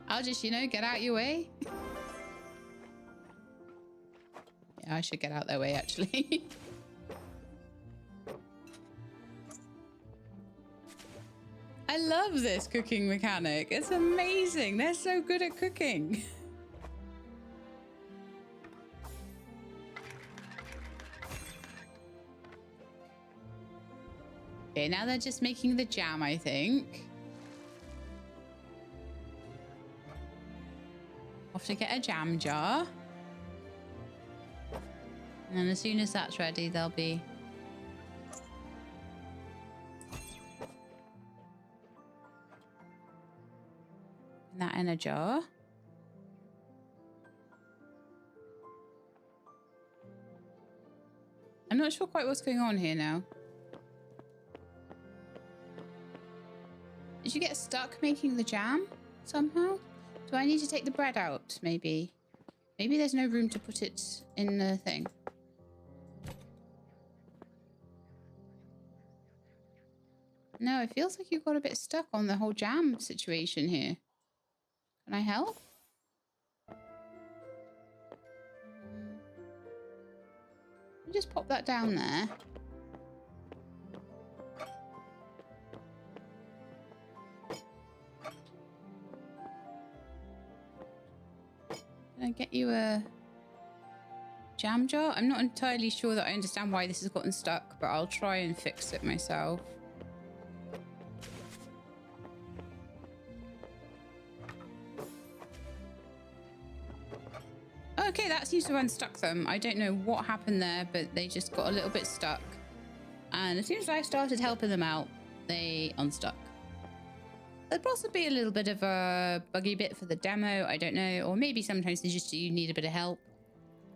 I'll just, you know, get out your way. Yeah, I should get out their way, actually. I love this cooking mechanic. It's amazing. They're so good at cooking. Okay, now they're just making the jam, I think. Off to get a jam jar. And as soon as that's ready, they'll be... that in a jar. I'm not sure quite what's going on here now. Did you get stuck making the jam somehow? Do I need to take the bread out, maybe? Maybe there's no room to put it in the thing. No, it feels like you got a bit stuck on the whole jam situation here. Can I help? Just pop that down there. Can I get you a jam jar? I'm not entirely sure that I understand why this has gotten stuck, but I'll try and fix it myself. Okay, that seems to have unstuck them. I don't know what happened there, but they just got a little bit stuck. And as soon as I started helping them out, they unstuck. There'd possibly be a little bit of a buggy bit for the demo, I don't know. Or maybe sometimes they just do need a bit of help.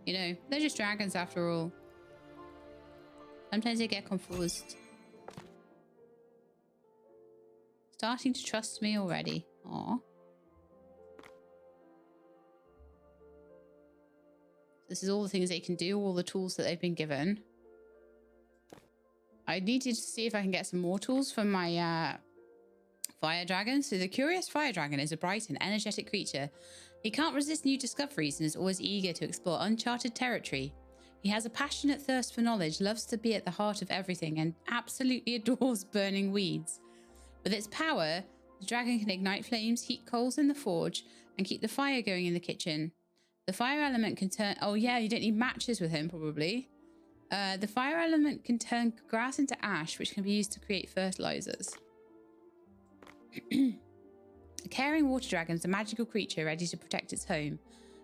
You know, they're just dragons after all. Sometimes they get confused. Starting to trust me already. Aw. This is all the things they can do, all the tools that they've been given. I needed to see if I can get some more tools from my fire dragon. So the curious fire dragon is a bright and energetic creature. He can't resist new discoveries and is always eager to explore uncharted territory. He has a passionate thirst for knowledge, loves to be at the heart of everything, and absolutely adores burning weeds. With its power, the dragon can ignite flames, heat coals in the forge, and keep the fire going in the kitchen. The fire element can turn... Oh yeah, you don't need matches with him, probably. The fire element can turn grass into ash, which can be used to create fertilizers. A caring water dragon is a magical creature ready to protect its home.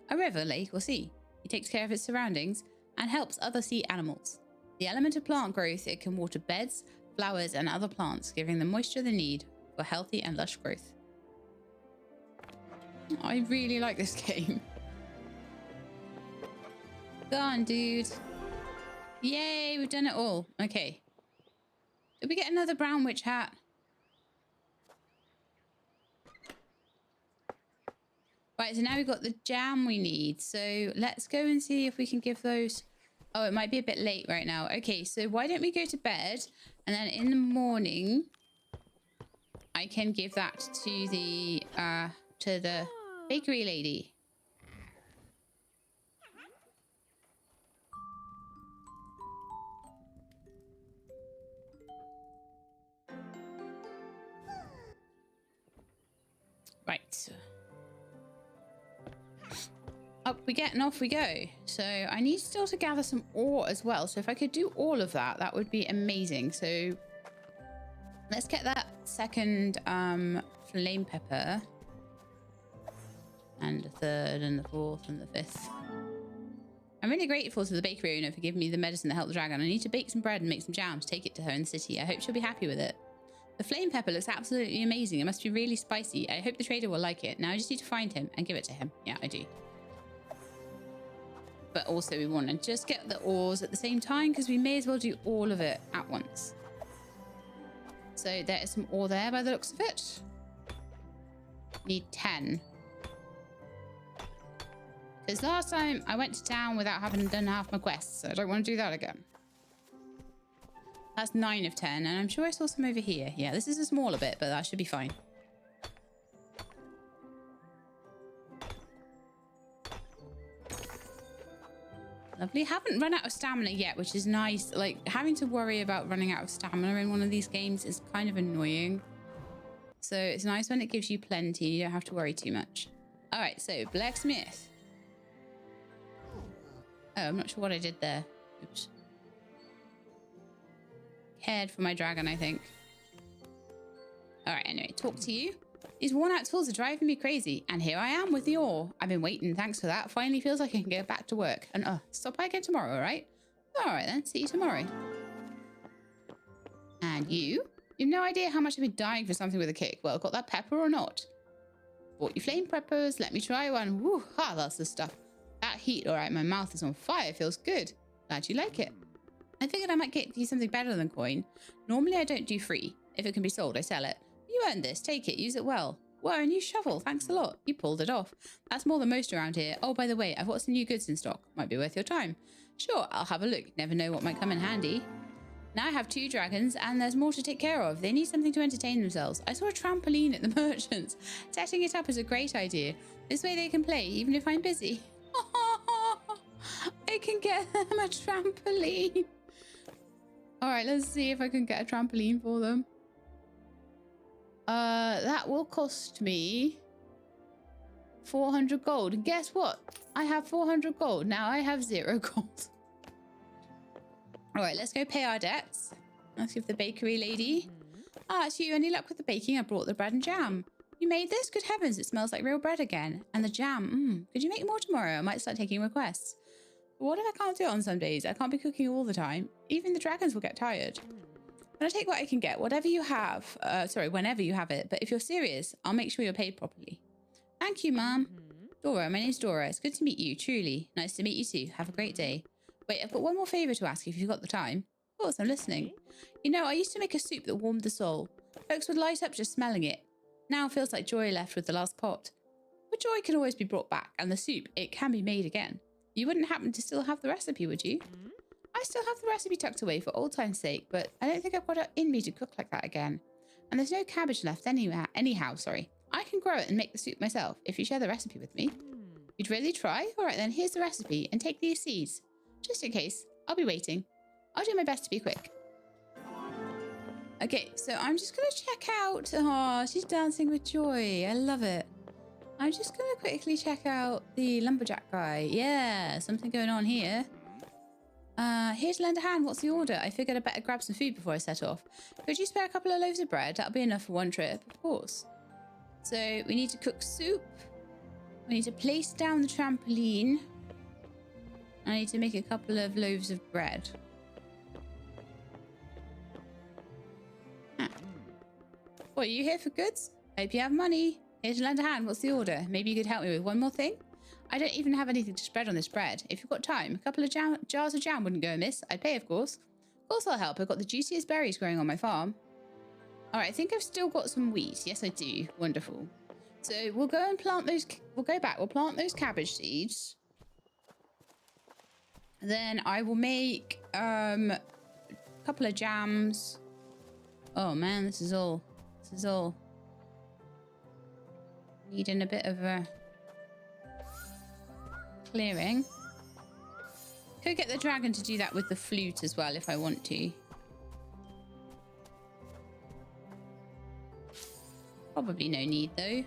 A river, lake, or sea. He takes care of its surroundings and helps other sea animals. The element of plant growth, it can water beds, flowers, and other plants, giving them moisture they need for healthy and lush growth. I really like this game. Go on, dude. Yay, we've done it all. Okay. Did we get another brown witch hat? Right, so now we've got the jam we need. So let's go and see if we can give those... Oh, it might be a bit late right now. Okay, so why don't we go to bed? And then in the morning, I can give that to the bakery lady. Right. Up we get and off we go. So I need still to gather some ore as well. So if I could do all of that, that would be amazing. So let's get that second flame pepper. And the third and the fourth and the fifth. I'm really grateful to the bakery owner for giving me the medicine that helped the dragon. I need to bake some bread and make some jam to take it to her in the city. I hope she'll be happy with it. The flame pepper looks absolutely amazing. It must be really spicy. I hope the trader will like it. Now I just need to find him and give it to him. Yeah, I do. But also we want to just get the ores at the same time because we may as well do all of it at once. So there is some ore there by the looks of it. Need 10. Because last time I went to town without having done half my quests, so I don't want to do that again. That's 9 of 10, and I'm sure I saw some over here. Yeah, this is a smaller bit, but that should be fine. Lovely. Haven't run out of stamina yet, which is nice. Like, having to worry about running out of stamina in one of these games is kind of annoying. So it's nice when it gives you plenty. You don't have to worry too much. All right, so blacksmith. Oh, I'm not sure what I did there. Oops. Cared for my dragon, I think. All right, anyway, talk to you. These worn-out tools are driving me crazy, and here I am with the ore. I've been waiting, thanks for that. Finally feels like I can get back to work. And stop by again tomorrow, all right? All right then, see you tomorrow. And you? You've no idea how much I've been dying for something with a kick. Well, got that pepper or not? Bought you flame peppers. Let me try one. Woo, that's the stuff. That heat, all right, my mouth is on fire. Feels good. Glad you like it. I figured I might get you something better than coin. Normally I don't do free. If it can be sold, I sell it. You earned this. Take it. Use it well. Whoa, a new shovel. Thanks a lot. You pulled it off. That's more than most around here. Oh, by the way, I've got some new goods in stock. Might be worth your time. Sure, I'll have a look. Never know what might come in handy. Now I have 2 dragons and there's more to take care of. They need something to entertain themselves. I saw a trampoline at the merchant's. Setting it up is a great idea. This way they can play even if I'm busy. I can get them a trampoline. All right, let's see if I can get a trampoline for them. That will cost me 400 gold. And guess what? I have 400 gold. Now I have 0 gold. All right, let's go pay our debts. Let's give the bakery lady. Ah, it's you. Any luck with the baking? I brought the bread and jam. You made this? Good heavens, it smells like real bread again. And the jam. Could you make more tomorrow? I might start taking requests. But what if I can't do it on some days? I can't be cooking all the time. Even the dragons will get tired. But I take what I can get. Whatever you have. Whenever you have it. But if you're serious, I'll make sure you're paid properly. Thank you, Mom. Dora, my name's Dora. It's good to meet you, truly. Nice to meet you too. Have a great day. Wait, I've got one more favour to ask if you've got the time. Of course, I'm listening. You know, I used to make a soup that warmed the soul. Folks would light up just smelling it. Now it feels like joy left with the last pot. But joy can always be brought back, and the soup, it can be made again. You wouldn't happen to still have the recipe, would you? I still have the recipe tucked away for old time's sake, but I don't think I've got it in me to cook like that again. And there's no cabbage left anyhow. I can grow it and make the soup myself if you share the recipe with me. You'd really try? All right then, here's the recipe, and take these seeds. Just in case. I'll be waiting. I'll do my best to be quick. Okay, so I'm just going to check out... Oh, she's dancing with joy. I love it. I'm just going to quickly check out the lumberjack guy. Yeah, something going on here. Here to lend a hand. What's the order? I figured I'd better grab some food before I set off. Could you spare a couple of loaves of bread? That'll be enough for one trip, of course. So we need to cook soup. We need to place down the trampoline. I need to make a couple of loaves of bread. What, are you here for goods? Hope you have money. Here to lend a hand. What's the order? Maybe you could help me with one more thing? I don't even have anything to spread on this bread. If you've got time, a couple of jars of jam wouldn't go amiss. I'd pay, of course. Of course I'll help. I've got the juiciest berries growing on my farm. All right, I think I've still got some wheat. Yes, I do. Wonderful. So we'll go and plant those... We'll go back. We'll plant those cabbage seeds. Then I will make a couple of jams. Oh, man, this is all needing a bit of a clearing. Could get the dragon to do that with the flute as well if I want to. Probably no need though.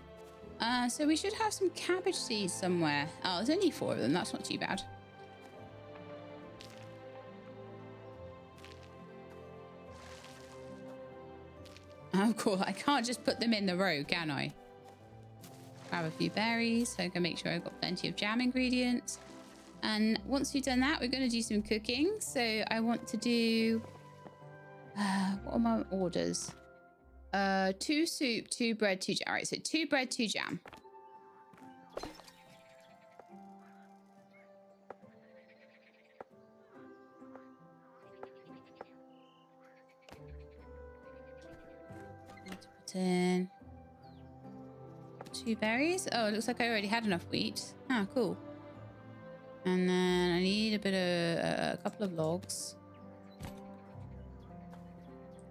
So we should have some cabbage seeds somewhere. Oh, there's only 4 of them. That's not too bad. Oh, cool. I can't just put them in the row, can I? Grab a few berries so I can make sure I've got plenty of jam ingredients. And once we've done that, we're going to do some cooking. So I want to do... what are my orders? 2 soup, 2 bread, 2 jam. All right, so 2 bread, 2 jam. In 2 berries. Oh, it looks like I already had enough wheat. Ah, cool. And then I need a bit of a couple of logs.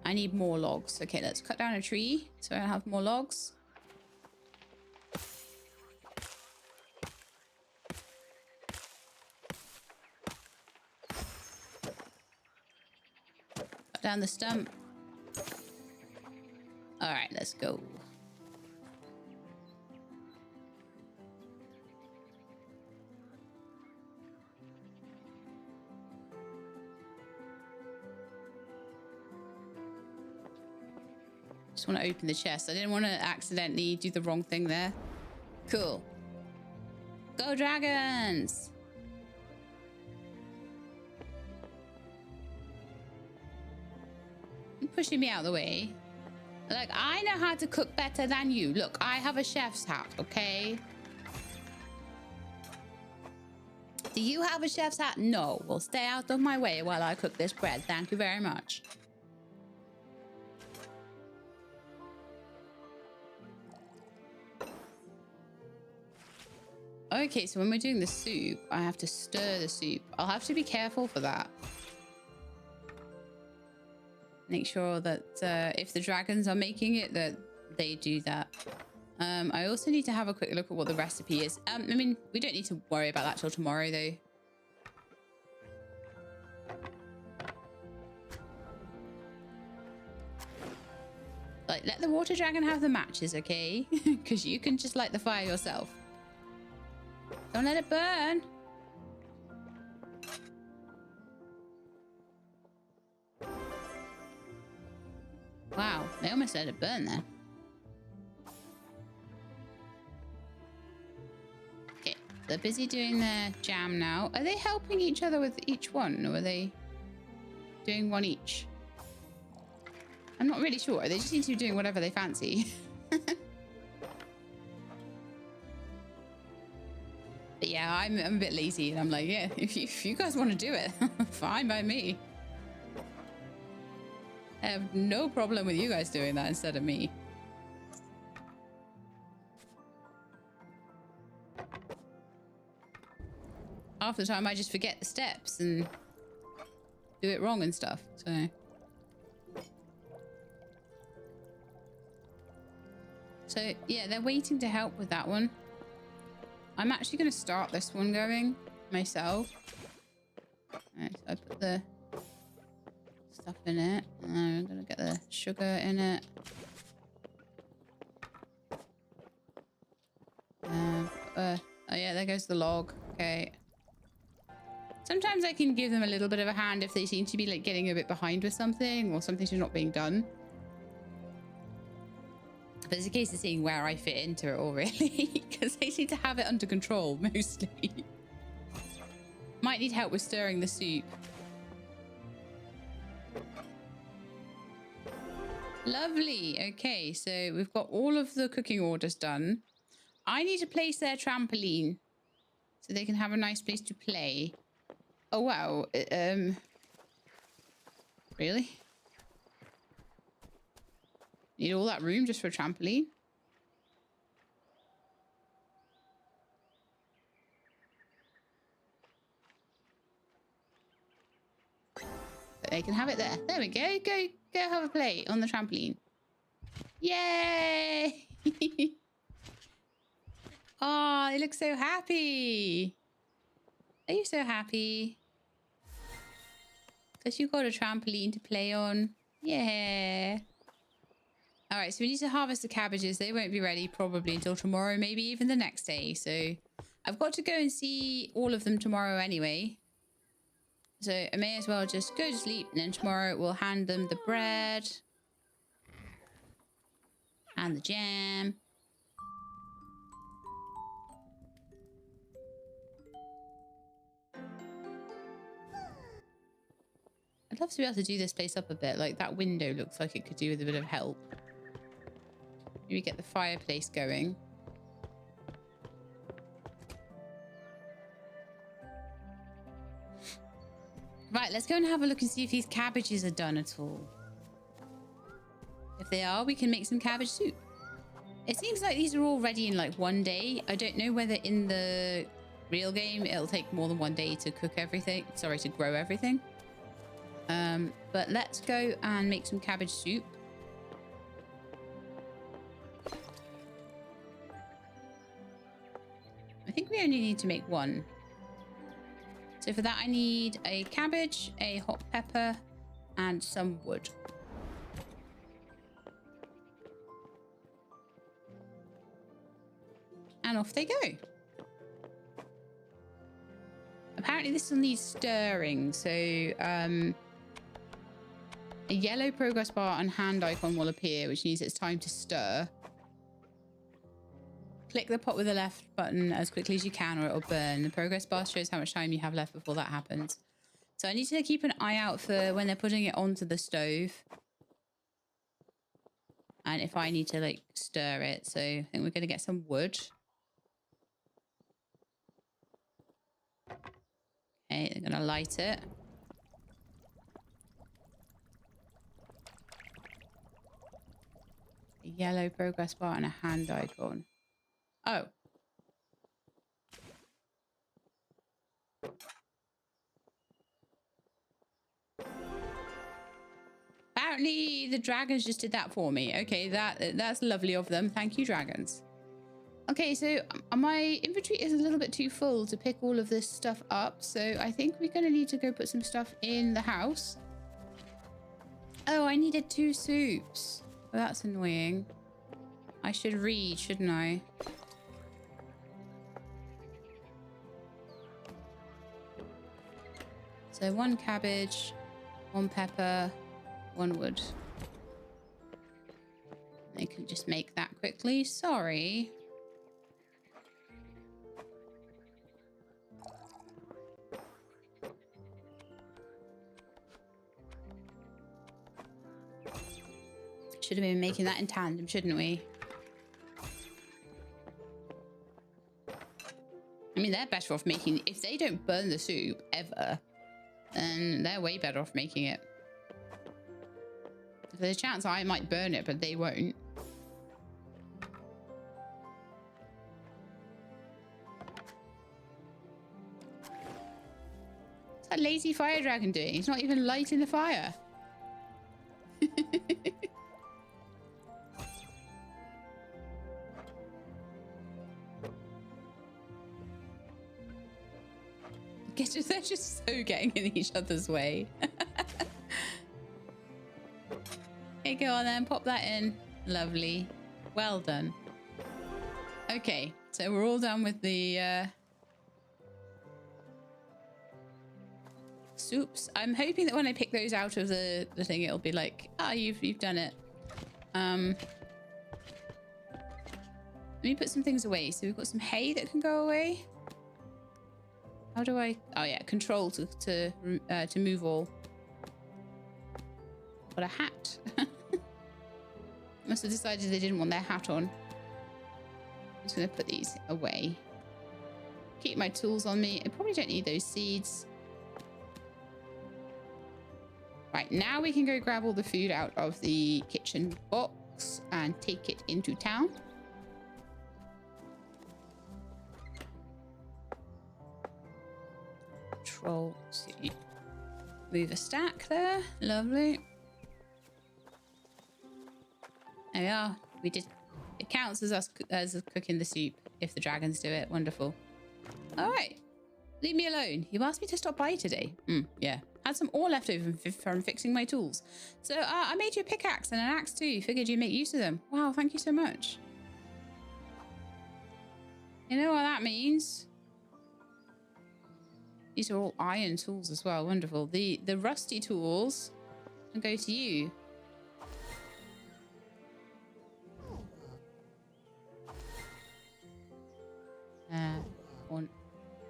I need more logs. Okay, let's cut down a tree so I have more logs. Cut down the stump. All right, let's go. Just want to open the chest. I didn't want to accidentally do the wrong thing there. Cool. Go dragons! You're pushing me out of the way. Like, I know how to cook better than you. Look, I have a chef's hat, okay? Do you have a chef's hat? No. Well, stay out of my way while I cook this bread. Thank you very much. Okay, so when we're doing the soup, I have to stir the soup. I'll have to be careful for that. Make sure that if the dragons are making it, that they do that. I also need to have a quick look at what the recipe is. I mean, we don't need to worry about that till tomorrow, though. Like, let the water dragon have the matches, okay? Because you can just light the fire yourself. Don't let it burn. Wow, they almost let it burn then. Okay, they're busy doing their jam now. Are they helping each other with each one, or are they doing one each? I'm not really sure. They just seem to be doing whatever they fancy. But yeah, I'm a bit lazy, and I'm like, yeah, if you guys want to do it, fine by me. I have no problem with you guys doing that instead of me. Half the time I just forget the steps and do it wrong and stuff, so yeah, they're waiting to help with that one. I'm actually going to start this one going myself. Alright, so I put the stuff in it. I'm going to get the sugar in it. Oh yeah, there goes the log. Okay. Sometimes I can give them a little bit of a hand if they seem to be like getting a bit behind with something, or something's just not being done. But it's a case of seeing where I fit into it all, really, because they seem to have it under control mostly. Might need help with stirring the soup. Lovely. Okay, so we've got all of the cooking orders done. I need to place their trampoline so they can have a nice place to play. Oh, wow. Really? Need all that room just for a trampoline? But they can have it there. There we go. Go have a play on the trampoline. Yay! Oh, they look so happy. Are you so happy? Because you got a trampoline to play on. Yeah. All right, so we need to harvest the cabbages. They won't be ready probably until tomorrow, maybe even the next day. So I've got to go and see all of them tomorrow anyway. So I may as well just go to sleep, and then tomorrow we'll hand them the bread and the jam. I'd love to be able to do this place up a bit. Like that window looks like it could do with a bit of help. Maybe get the fireplace going. Right, let's go and have a look and see if these cabbages are done at all. If they are, we can make some cabbage soup. It seems like these are all ready in like one day. I don't know whether in the real game it'll take more than one day to cook everything. Sorry, to grow everything. But let's go and make some cabbage soup. I think we only need to make one. So for that, I need a cabbage, a hot pepper, and some wood. And off they go. Apparently this will need stirring, so a yellow progress bar and hand icon will appear, which means it's time to stir. Click the pot with the left button as quickly as you can or it'll burn. The progress bar shows how much time you have left before that happens. So I need to keep an eye out for when they're putting it onto the stove. And if I need to like stir it. So I think we're going to get some wood. Okay, they're going to light it. A yellow progress bar and a hand icon. Oh. Apparently the dragons just did that for me. Okay, that's lovely of them. Thank you, dragons. Okay, so my inventory is a little bit too full to pick all of this stuff up. So I think we're going to need to go put some stuff in the house. Oh, I needed 2 soups. Well, that's annoying. I should read, shouldn't I? So 1 cabbage, 1 pepper, 1 wood. I can just make that quickly. Sorry. Should have been making that in tandem, shouldn't we? I mean, they're better off making... If they don't burn the soup ever, then they're way better off making it. There's a chance I might burn it, but they won't. What's that lazy fire dragon doing? He's not even lighting the fire. They're just so getting in each other's way. Okay, go on then. Pop that in. Lovely. Well done. Okay, so we're all done with the soups. I'm hoping that when I pick those out of the thing, it'll be like, ah, you've done it. Let me put some things away. So we've got some hay that can go away. How do I... Oh, yeah. Control to move all. Got a hat. Must have decided they didn't want their hat on. I'm just going to put these away. Keep my tools on me. I probably don't need those seeds. Right. Now we can go grab all the food out of the kitchen box and take it into town. Control to move a stack there. Lovely. There we are. We did. It counts as us as cooking the soup if the dragons do it. Wonderful. All right. Leave me alone. You asked me to stop by today. Yeah. Had some ore left over from fixing my tools. So I made you a pickaxe and an axe too. Figured you'd make use of them. Wow. Thank you so much. You know what that means? These are all iron tools as well. Wonderful. The rusty tools can go to you.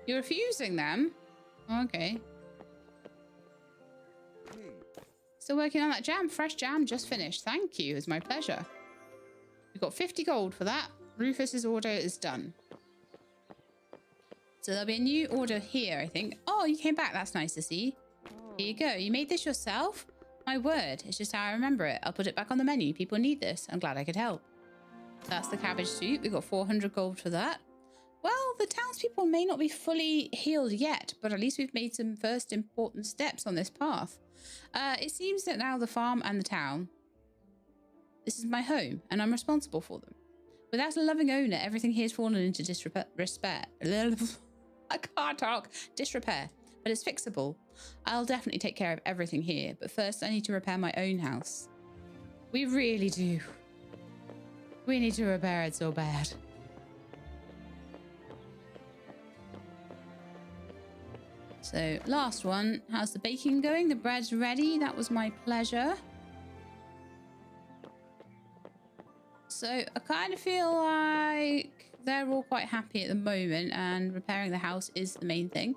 You're refusing them? Okay. Still working on that jam. Fresh jam just finished. Thank you. It's my pleasure. We've got 50 gold for that. Rufus's order is done. So there'll be a new order here, I think. Oh, you came back. That's nice to see. Here you go. You made this yourself? My word. It's just how I remember it. I'll put it back on the menu. People need this. I'm glad I could help. That's the cabbage soup. We've got 400 gold for that. Well, the townspeople may not be fully healed yet, but at least we've made some first important steps on this path. It seems that now the farm and the town, this is my home, and I'm responsible for them. Without a loving owner, everything here has fallen into disrepair. I can't talk. Disrepair, but it's fixable. I'll definitely take care of everything here, but first I need to repair my own house. We really do. We need to repair it so bad. So, last one. How's the baking going? The bread's ready. That was my pleasure. So, I kind of feel like they're all quite happy at the moment, and repairing the house is the main thing.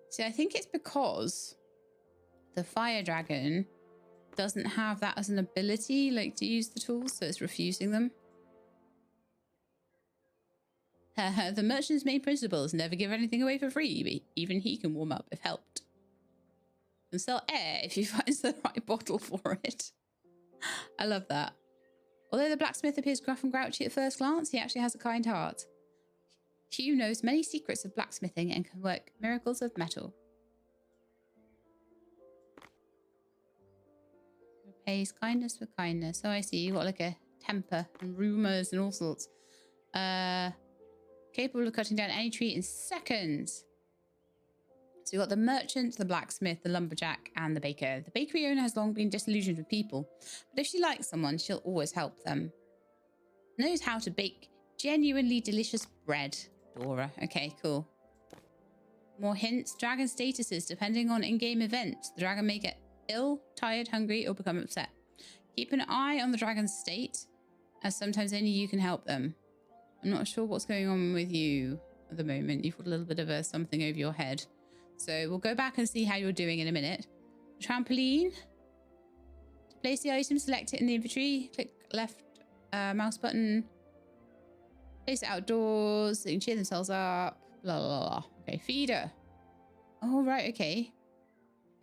See, I think it's because the fire dragon doesn't have that as an ability, like to use the tools, so it's refusing them. The merchant's main principle is never give anything away for free, but even he can warm up if helped. And sell air if he finds the right bottle for it. I love that. Although the blacksmith appears gruff and grouchy at first glance, he actually has a kind heart. Hugh knows many secrets of blacksmithing and can work miracles of metal. Repays kindness for kindness. Oh, I see. You've got like a temper and rumours and all sorts. Capable of cutting down any tree in seconds. So we've got the merchant, the blacksmith, the lumberjack, and the baker. The bakery owner has long been disillusioned with people, but if she likes someone, she'll always help them. Knows how to bake genuinely delicious bread. Dora. Okay, cool. More hints. Dragon statuses. Depending on in-game events, the dragon may get ill, tired, hungry, or become upset. Keep an eye on the dragon's state, as sometimes only you can help them. I'm not sure what's going on with you at the moment. You've got a little bit of a something over your head. So we'll go back and see how you're doing in a minute. Trampoline. To place the item, select it in the inventory. Click left mouse button. Place it outdoors. They can cheer themselves up. Blah, blah, blah. Okay, feeder. Oh, right, okay.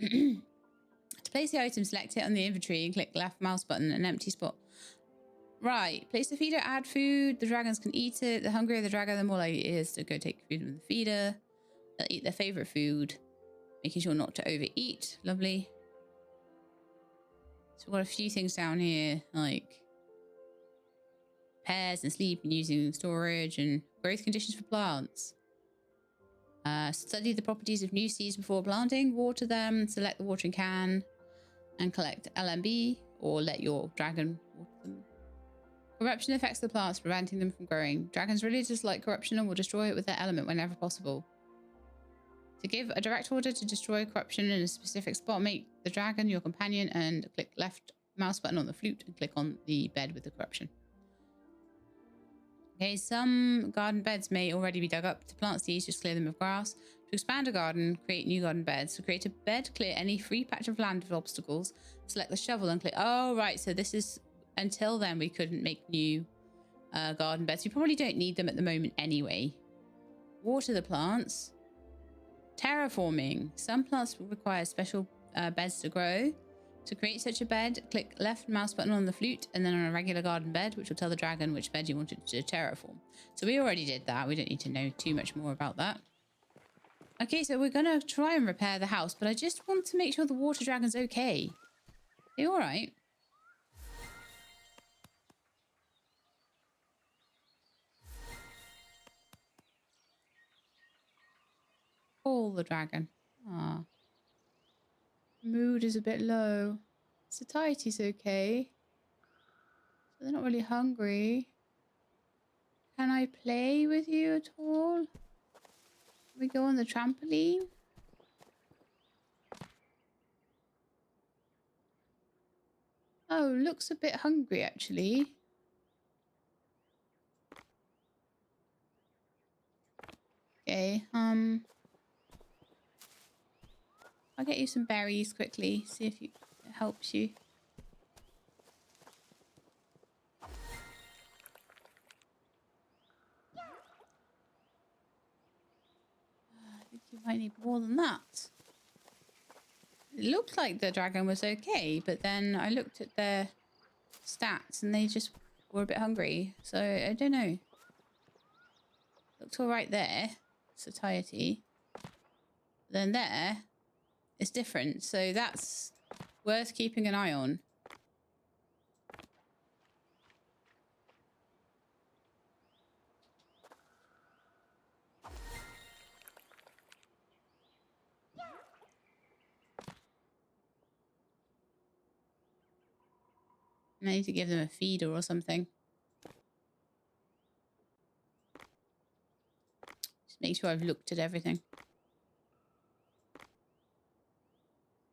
To place the item, select it on the inventory and click left mouse button, an empty spot. Right, place the feeder, add food. The dragons can eat it. The hungrier the dragon, the more likely it is to go take food from the feeder. They'll eat their favorite food, making sure not to overeat. Lovely. So we've got a few things down here, like pairs and sleep and using storage and growth conditions for plants. Study the properties of new seeds before planting. Water them. Select the watering can and collect LMB, or let your dragon water them. Corruption affects the plants, preventing them from growing. Dragons really dislike corruption and will destroy it with their element whenever possible. To give a direct order to destroy corruption in a specific spot, make the dragon your companion and click left mouse button on the flute and click on the bed with the corruption. Okay, some garden beds may already be dug up. To plant seeds, just clear them of grass. To expand a garden, create new garden beds. To create a bed, clear any free patch of land with obstacles. Select the shovel and click. Oh, right. So this is... Until then, we couldn't make new garden beds. We probably don't need them at the moment anyway. Water the plants. Terraforming. Some plants will require special beds to grow. To create such a bed, click left mouse button on the flute and then on a regular garden bed, which will tell the dragon which bed you wanted to terraform. So we already did that. We don't need to know too much more about that. Okay, so we're going to try and repair the house, but I just want to make sure the water dragon's okay. Are you all right? Call the dragon. Ah. Mood is a bit low. Satiety's okay. So they're not really hungry. Can I play with you at all? Can we go on the trampoline? Oh, looks a bit hungry actually. Okay, I'll get you some berries quickly, see if it helps you. I think you might need more than that. It looked like the dragon was okay, but then I looked at their stats and they just were a bit hungry. So I don't know. Looks all right there, satiety. Then there, it's different. So that's worth keeping an eye on. I need to give them a feeder or something. Just make sure I've looked at everything.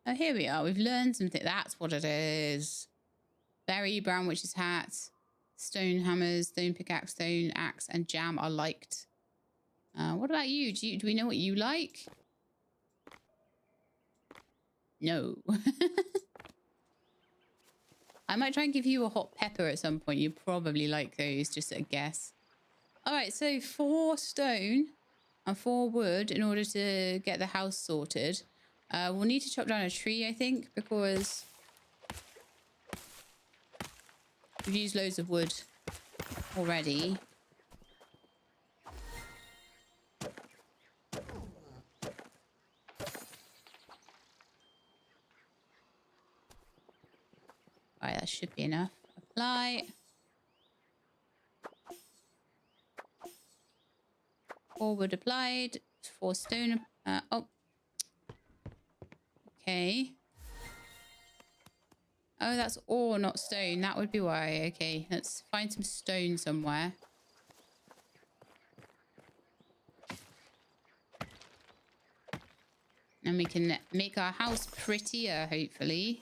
Oh, here we are. We've learned something. That's what it is. Berry, brown witch's hat, stone hammers, stone pickaxe, stone axe, and jam are liked. What about you? Do we know what you like? No. I might try and give you a hot pepper at some point. You probably like those, just a guess. All right, so 4 stone and 4 wood in order to get the house sorted. We'll need to chop down a tree, I think, because we've used loads of wood already. All right, that should be enough. Apply. 4 wood applied. 4 stone. Oh. Okay. Oh, that's ore, not stone. That would be why. Okay, let's find some stone somewhere. And we can make our house prettier, hopefully.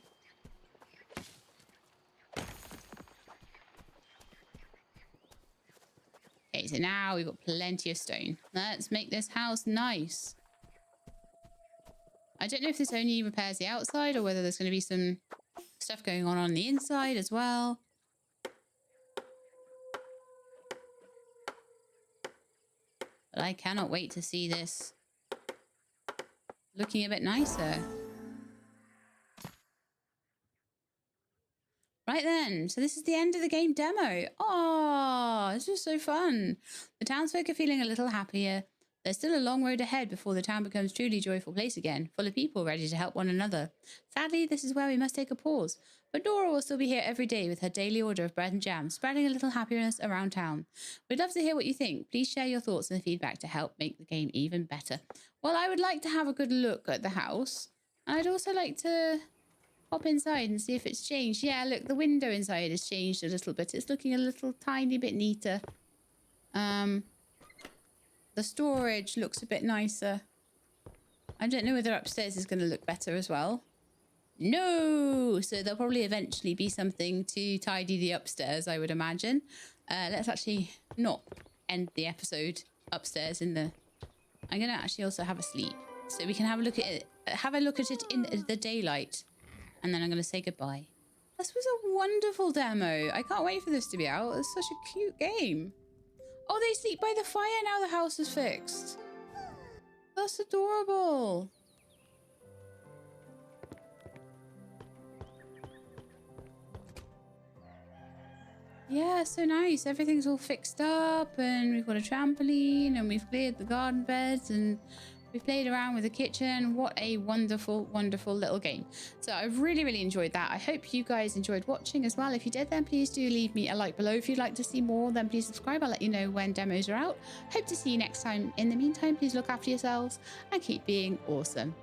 Okay, so now we've got plenty of stone. Let's make this house nice. I don't know if this only repairs the outside or whether there's going to be some stuff going on the inside as well. But I cannot wait to see this looking a bit nicer. Right then, so this is the end of the game demo. Oh, this was so fun. The townsfolk are feeling a little happier. There's still a long road ahead before the town becomes a truly joyful place again, full of people ready to help one another. Sadly, this is where we must take a pause. But Dora will still be here every day with her daily order of bread and jam, spreading a little happiness around town. We'd love to hear what you think. Please share your thoughts and feedback to help make the game even better. Well, I would like to have a good look at the house. I'd also like to hop inside and see if it's changed. Yeah, look, the window inside has changed a little bit. It's looking a little tiny bit neater. The storage looks a bit nicer. I don't know whether upstairs is going to look better as well. No! So there'll probably eventually be something to tidy the upstairs, I would imagine. Let's actually not end the episode upstairs in the... I'm going to actually also have a sleep. So we can have a look at it, in the daylight. And then I'm going to say goodbye. This was a wonderful demo. I can't wait for this to be out. It's such a cute game. Oh, they sleep by the fire now the house is fixed. That's adorable. Yeah, so nice. Everything's all fixed up and we've got a trampoline and we've cleared the garden beds and we've played around with the kitchen. What a wonderful, wonderful little game. So I really, really enjoyed that. I hope you guys enjoyed watching as well. If you did, then please do leave me a like below. If you'd like to see more, then please subscribe. I'll let you know when demos are out. Hope to see you next time. In the meantime, please look after yourselves and keep being awesome.